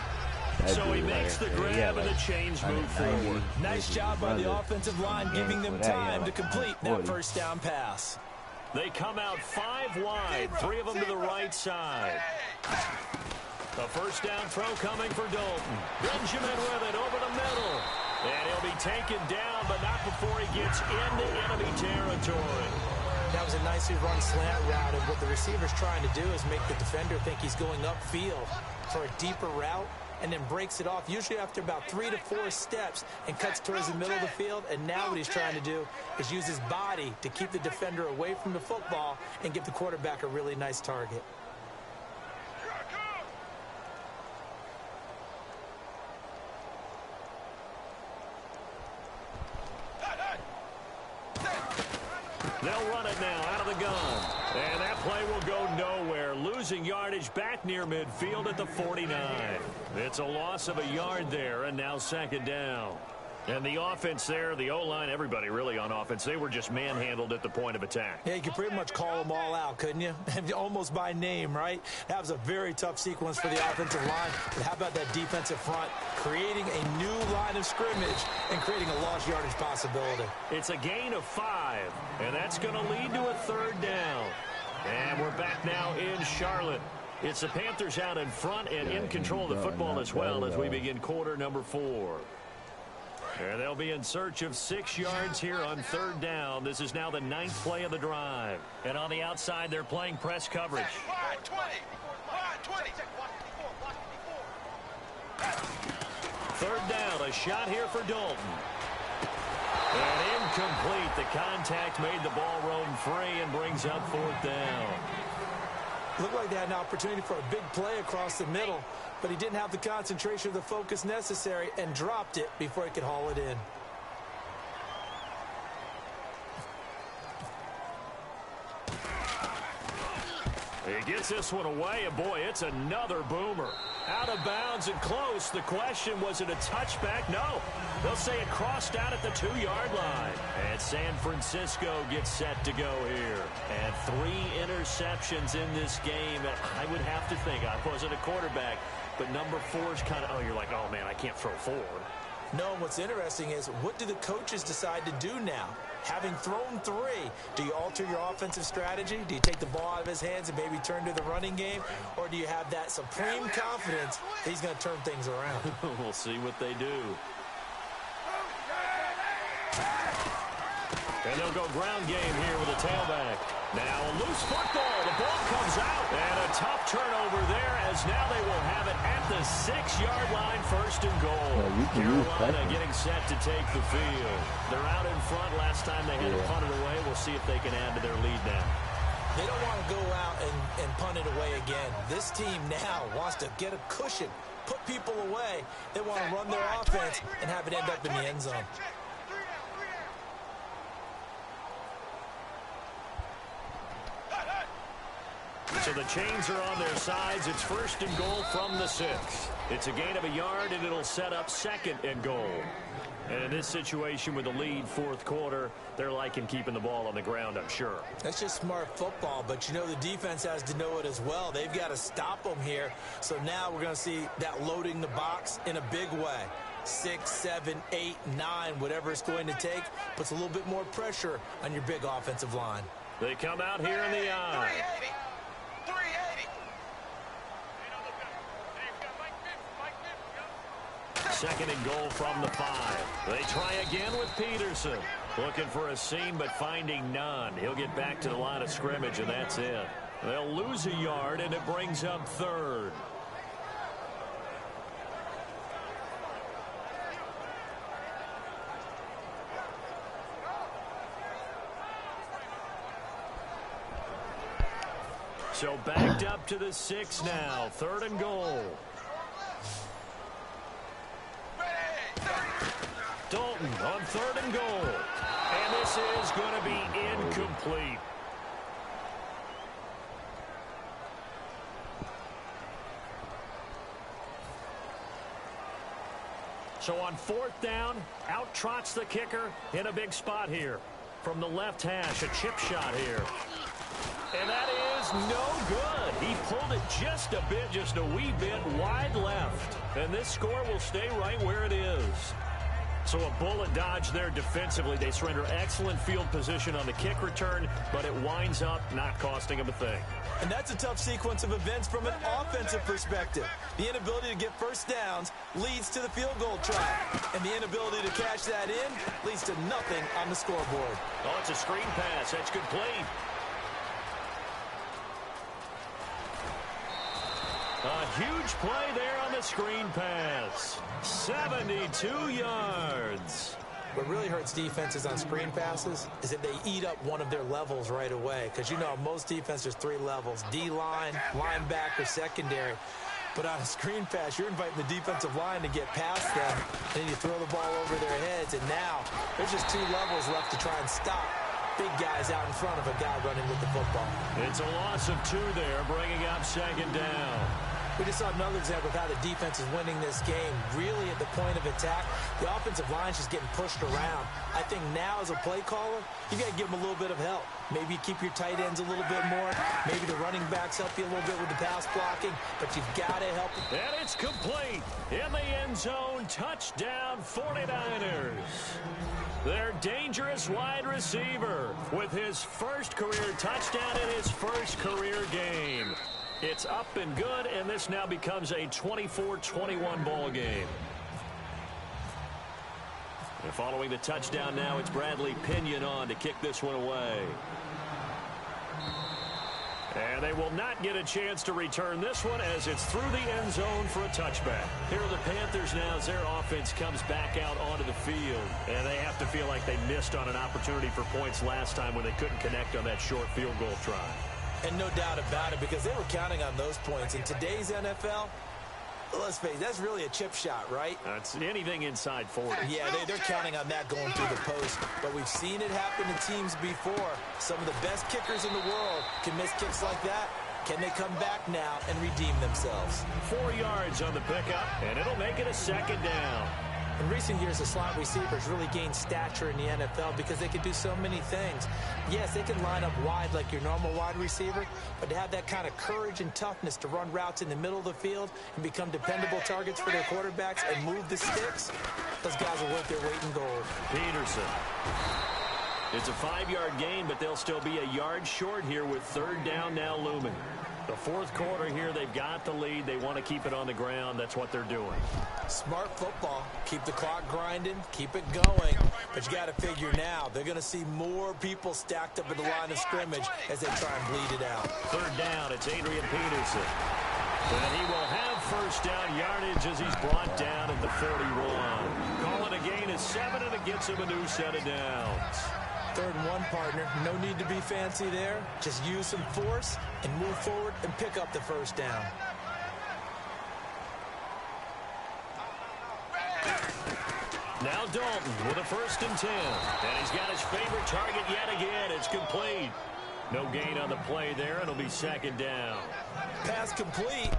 So he makes the grab, and the chains move forward. Nice job by the offensive line, giving them time to complete that first down pass. They come out 5 wide, 3 of them to the right side. A first down throw coming for Dalton. Benjamin with it over the middle. And he'll be taken down, but not before he gets into enemy territory. That was a nicely run slant route, and what the receiver's trying to do is make the defender think he's going upfield for a deeper route, and then breaks it off, usually after about 3 to 4 steps, and cuts towards the middle of the field. And now what he's trying to do is use his body to keep the defender away from the football and give the quarterback a really nice target. They'll run it now out of the gun. And that play will go nowhere. Losing yardage back near midfield at the 49. It's a loss of a yard there, and now 2nd down. And the offense there, the O-line, everybody really on offense, they were just manhandled at the point of attack. Yeah, you could pretty much call them all out, couldn't you? Almost by name, right? That was a very tough sequence for the offensive line. But how about that defensive front creating a new line of scrimmage and creating a lost yardage possibility? It's a gain of 5, and that's going to lead to a 3rd down. And we're back now in Charlotte. It's the Panthers out in front and in control of the football as well as we begin quarter number 4. And they'll be in search of 6 yards here on 3rd down. This is now the 9th play of the drive. And on the outside, they're playing press coverage. 3rd down, a shot here for Dalton. And incomplete. The contact made the ball roam free and brings up 4th down. Looked like they had an opportunity for a big play across the middle, but he didn't have the concentration or the focus necessary and dropped it before he could haul it in. He gets this one away, and boy, it's another boomer. Out of bounds and close. The question, was it a touchback? No. They'll say it crossed out at the 2-yard line. And San Francisco gets set to go here. And 3 interceptions in this game. I would have to think, I wasn't a quarterback, but number 4 is kind of, oh, you're like, oh, man, I can't throw forward. No, what's interesting is, what do the coaches decide to do now? Having thrown 3, do you alter your offensive strategy? Do you take the ball out of his hands and maybe turn to the running game? Or do you have that supreme confidence that he's going to turn things around? We'll see what they do. And they'll go ground game here with a tailback. Now a loose football. The ball comes out. And a tough turnover there as now they will have it at the 6-yard line, 1st and goal. Carolina getting set to take the field. They're out in front. Last time they had to punt it away. We'll see if they can add to their lead now. They don't want to go out and punt it away again. This team now wants to get a cushion, put people away. They want to run their offense and have it end up in the end zone. So the chains are on their sides. It's 1st and goal from the 6. It's a gain of a yard, and it'll set up 2nd and goal. And in this situation with the lead 4th quarter, they're liking keeping the ball on the ground, I'm sure. That's just smart football, but you know the defense has to know it as well. They've got to stop them here. So now we're going to see that loading the box in a big way. 6, 7, 8, 9, whatever it's going to take, puts a little bit more pressure on your big offensive line. They come out here in the eye. 2nd and goal from the 5. They try again with Peterson. Looking for a seam, but finding none. He'll get back to the line of scrimmage, and that's it. They'll lose a yard, and it brings up 3rd. So backed up to the 6 now. 3rd and goal. Dalton on 3rd and goal. And this is going to be incomplete. So on 4th down, out trots the kicker in a big spot here. From the left hash, a chip shot here. And that is no good. He pulled it just a bit, just a wee bit wide left. And this score will stay right where it is. So a bullet dodge there defensively. They surrender excellent field position on the kick return, but it winds up not costing them a thing. And that's a tough sequence of events from an offensive perspective. The inability to get first downs leads to the field goal try. And the inability to cash that in leads to nothing on the scoreboard. Oh, it's a screen pass. That's complete. A huge play there on the screen pass. 72 yards. What really hurts defenses on screen passes is that they eat up one of their levels right away. Because you know, most defenses, there's 3 levels. D-line, linebacker, secondary. But on a screen pass, you're inviting the defensive line to get past them. And then you throw the ball over their heads. And now there's just 2 levels left to try and stop big guys out in front of a guy running with the football. It's a loss of 2 there, bringing up 2nd down. We just saw another example of how the defense is winning this game. Really at the point of attack, the offensive line's just getting pushed around. I think now as a play caller, you got to give them a little bit of help. Maybe keep your tight ends a little bit more. Maybe the running backs help you a little bit with the pass blocking. But you've got to help them. And it's complete. In the end zone, touchdown 49ers. Their dangerous wide receiver with his first career touchdown in his first career game. It's up and good, and this now becomes a 24-21 ball game. And following the touchdown now, it's Bradley Pinion on to kick this one away. And they will not get a chance to return this one as it's through the end zone for a touchback. Here are the Panthers now as their offense comes back out onto the field. And they have to feel like they missed on an opportunity for points last time when they couldn't connect on that short field goal try. And no doubt about it, because they were counting on those points. In today's NFL, let's face it, that's really a chip shot, right? It's anything inside 40. Yeah, they're counting on that going through the post. But we've seen it happen to teams before. Some of the best kickers in the world can miss kicks like that. Can they come back now and redeem themselves? 4 yards on the pickup, and it'll make it a 2nd down. In recent years, the slot receivers really gained stature in the NFL because they could do so many things. Yes, they can line up wide like your normal wide receiver, but to have that kind of courage and toughness to run routes in the middle of the field and become dependable targets for their quarterbacks and move the sticks, those guys are worth their weight in gold. Peterson. It's a 5-yard gain, but they'll still be a yard short here with 3rd down now looming. The 4th quarter here, they've got the lead. They want to keep it on the ground. That's what they're doing. Smart football. Keep the clock grinding. Keep it going. But you got to figure now, they're going to see more people stacked up at the line of scrimmage as they try and bleed it out. 3rd down, it's Adrian Peterson. And he will have first down yardage as he's brought down at the 41. Call it a gain of 7, and it gets him a new set of downs. 3rd and 1, partner. No need to be fancy there. Just use some force and move forward and pick up the first down. Now Dalton with a 1st and 10. And he's got his favorite target yet again. It's complete. No gain on the play there. It'll be 2nd down. Pass complete,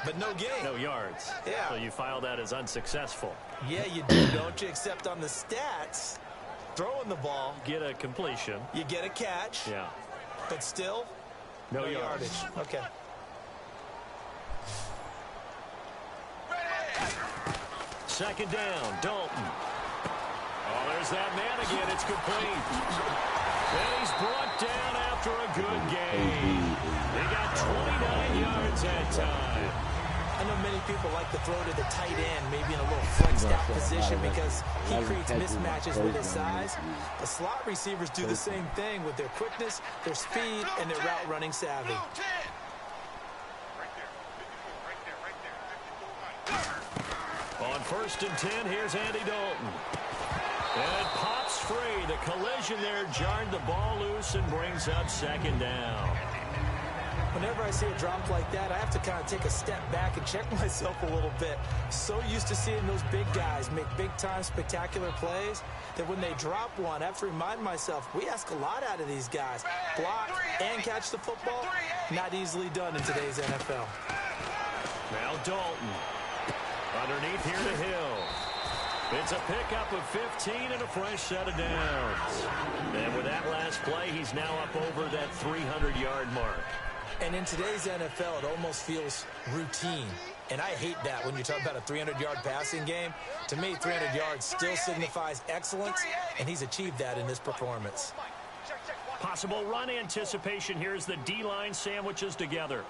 but no gain. No yards. Yeah. So you file that as unsuccessful. Yeah, you do, don't you? Except on the stats, throwing the ball. Get a completion. You get a catch. Yeah. But still, no yardage. Okay. Second down, Dalton. Oh, there's that man again. It's complete. And he's brought down after a good gain. He got 29 yards that time. I know many people like to throw to the tight end, maybe in a little flexed out position because he creates mismatches with his size. The slot receivers do the same thing with their quickness, their speed, and their route running savvy. On 1st and 10, here's Andy Dalton. And it pops free. The collision there jarred the ball loose and brings up 2nd down. Whenever I see a drop like that, I have to kind of take a step back and check myself a little bit. So used to seeing those big guys make big-time spectacular plays that when they drop one, I have to remind myself, we ask a lot out of these guys. Block and catch the football, not easily done in today's NFL. Now Dalton. Underneath here to Hill. It's a pickup of 15 and a fresh set of downs. And with that last play, he's now up over that 300-yard mark. And in today's NFL, it almost feels routine. And I hate that when you talk about a 300-yard passing game. To me, 300 yards still signifies excellence, and he's achieved that in this performance. Possible run anticipation here as the D-line sandwiches together.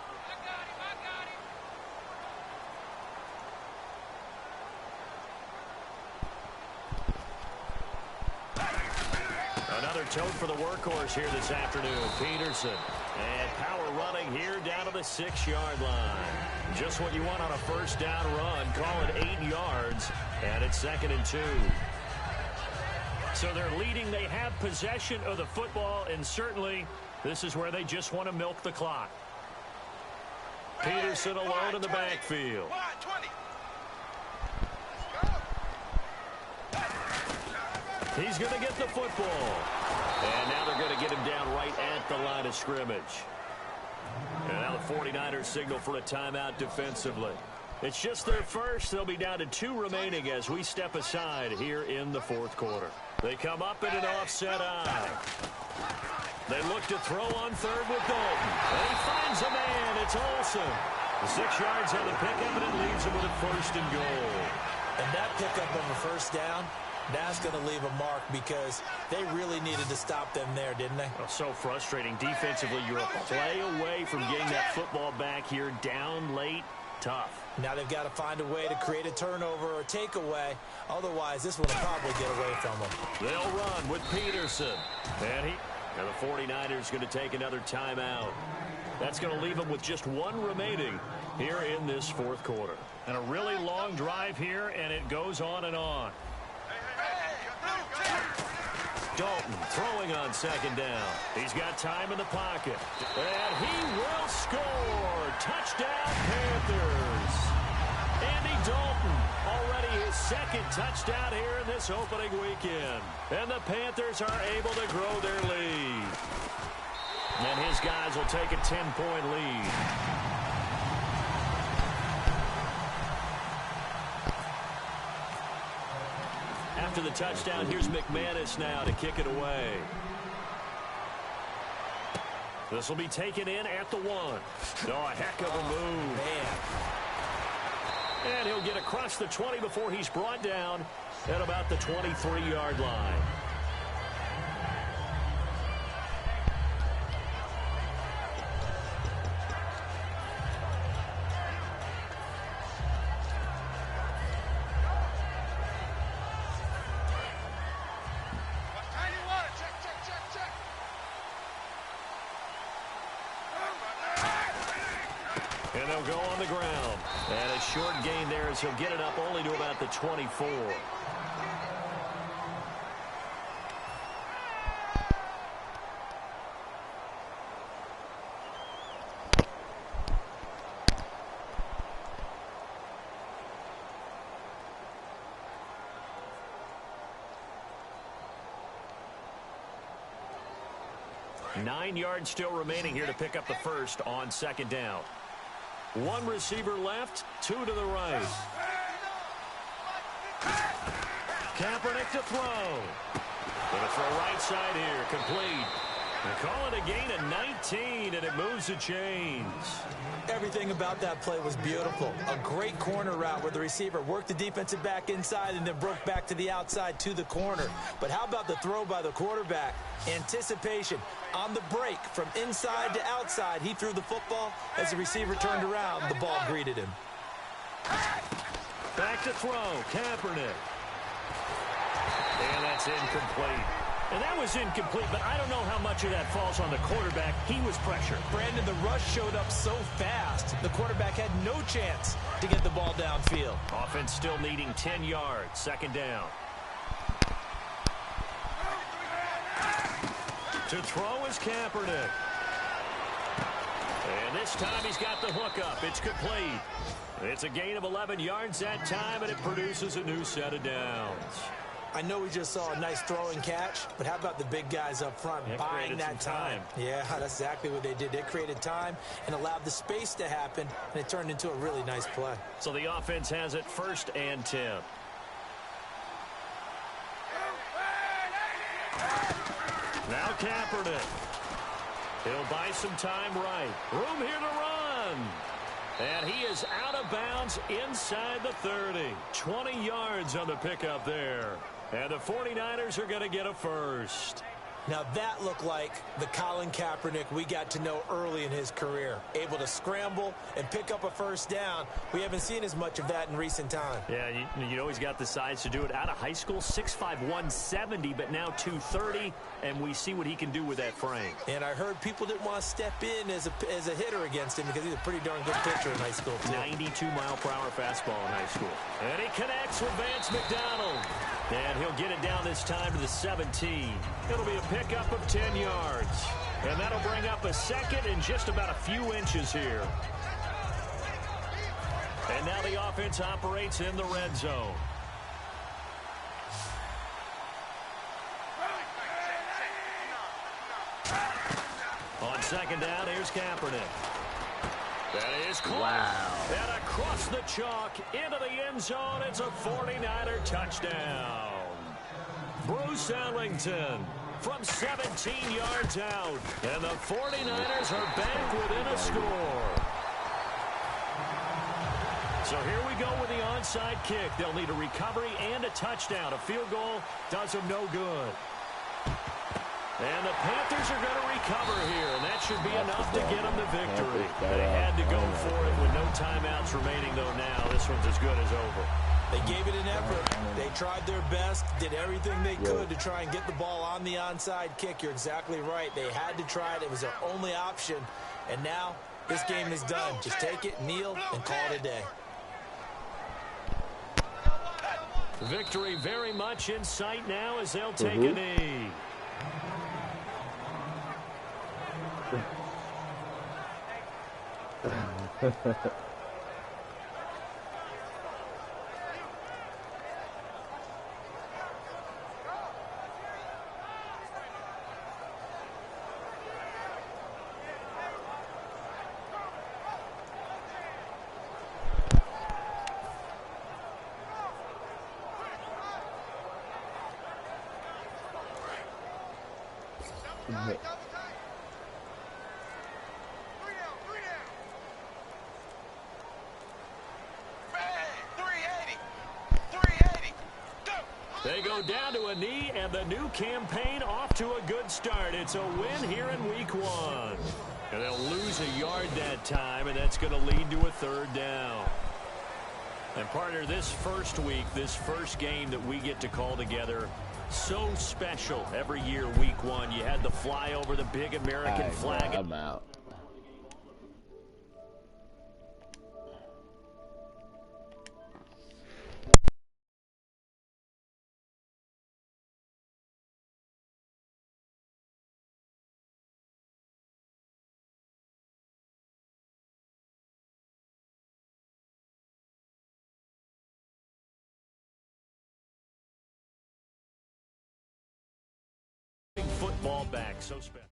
Another tote for the workhorse here this afternoon, Peterson. And power running here down to the 6-yard line. Just what you want on a 1st down run. Call it 8 yards, and it's 2nd and 2. So they're leading. They have possession of the football, and certainly this is where they just want to milk the clock. Peterson alone in the backfield. He's going to get the football. And now they're going to get him down right at the line of scrimmage. And now the 49ers signal for a timeout defensively. It's just their first. They'll be down to 2 remaining as we step aside here in the 4th quarter. They come up in an offset eye. They look to throw on 3rd with Dalton. And he finds a man. It's Olsen. The 6 yards on the pickup, and it leaves him with a 1st and goal. And that pickup of a 1st down, that's going to leave a mark because they really needed to stop them there, didn't they? Oh, so frustrating. Defensively, you're a play away from getting that football back here. Down late, tough. Now they've got to find a way to create a turnover or takeaway. Otherwise, this one will probably get away from them. They'll run with Peterson. And the 49ers going to take another timeout. That's going to leave them with just 1 remaining here in this 4th quarter. And a really long drive here, and it goes on and on. Dalton throwing on 2nd down. He's got time in the pocket. And he will score. Touchdown, Panthers. Andy Dalton, already his 2nd touchdown here in this opening weekend. And the Panthers are able to grow their lead. And his guys will take a 10-point lead. After the touchdown, here's McManus now to kick it away. This will be taken in at the 1. Oh, a heck of a move. Man. And he'll get across the 20 before he's brought down at about the 23-yard line. And they'll go on the ground. And a short gain there as he'll get it up only to about the 24. 9 yards still remaining here to pick up the first on second down. One receiver left, two to the right. Kaepernick to throw. Gonna throw right side here, complete. They call it a gain of 19, and it moves the chains. Everything about that play was beautiful. A great corner route where the receiver worked the defensive back inside and then broke back to the outside to the corner. But how about the throw by the quarterback? Anticipation on the break from inside to outside. He threw the football. As the receiver turned around, the ball greeted him. Back to throw, Kaepernick. And that's incomplete. And that was incomplete, but I don't know how much of that falls on the quarterback. He was pressured. Brandon, the rush showed up so fast, the quarterback had no chance to get the ball downfield. Offense still needing 10 yards. Second down. To throw is Kaepernick. And this time he's got the hook up. It's complete. It's a gain of 11 yards that time, and it produces a new set of downs. I know we just saw a nice throw and catch, but how about the big guys up front buying that time? Yeah, that's exactly what they did. They created time and allowed the space to happen, and it turned into a really nice play. So the offense has it 1st and 10. Now Kaepernick. He'll buy some time right. Room here to run. And he is out of bounds inside the 30. 20 yards on the pickup there. And the 49ers are going to get a first. Now that looked like the Colin Kaepernick we got to know early in his career. Able to scramble and pick up a first down. We haven't seen as much of that in recent time. Yeah, you know he's got the size to do it. Out of high school, 6'5", 170, but now 230, and we see what he can do with that frame. And I heard people didn't want to step in as a hitter against him because he's a pretty darn good pitcher in high school, too. 92-mile-per-hour fastball in high school. And he connects with Vance McDonald. And he'll get it down this time to the 17. It'll be a pickup of 10 yards. And that'll bring up a second in just about a few inches here. And now the offense operates in the red zone. On second down, here's Kaepernick. That is close. Wow. And across the chalk into the end zone. It's a 49er touchdown. Bruce Ellington from 17 yards out. And the 49ers are back within a score. So here we go with the onside kick. They'll need a recovery and a touchdown. A field goal does them no good. And the Panthers are going to recover here, and that should be enough to get them the victory. They had to go for it with no timeouts remaining, though now. This one's as good as over. They gave it an effort. They tried their best, did everything they could to try and get the ball on the onside kick. You're exactly right. They had to try it. It was their only option. And now this game is done. Just take it, kneel, and call it a day. Victory very much in sight now as they'll take a knee. They go down to a knee, and the new campaign off to a good start. It's a win here in week 1. And they'll lose a yard that time, and that's going to lead to a third down. And partner, this first week, this first game that we get to call together, so special every year, week 1. You had the flyover, the big American flag. I'm out. Football back, so special.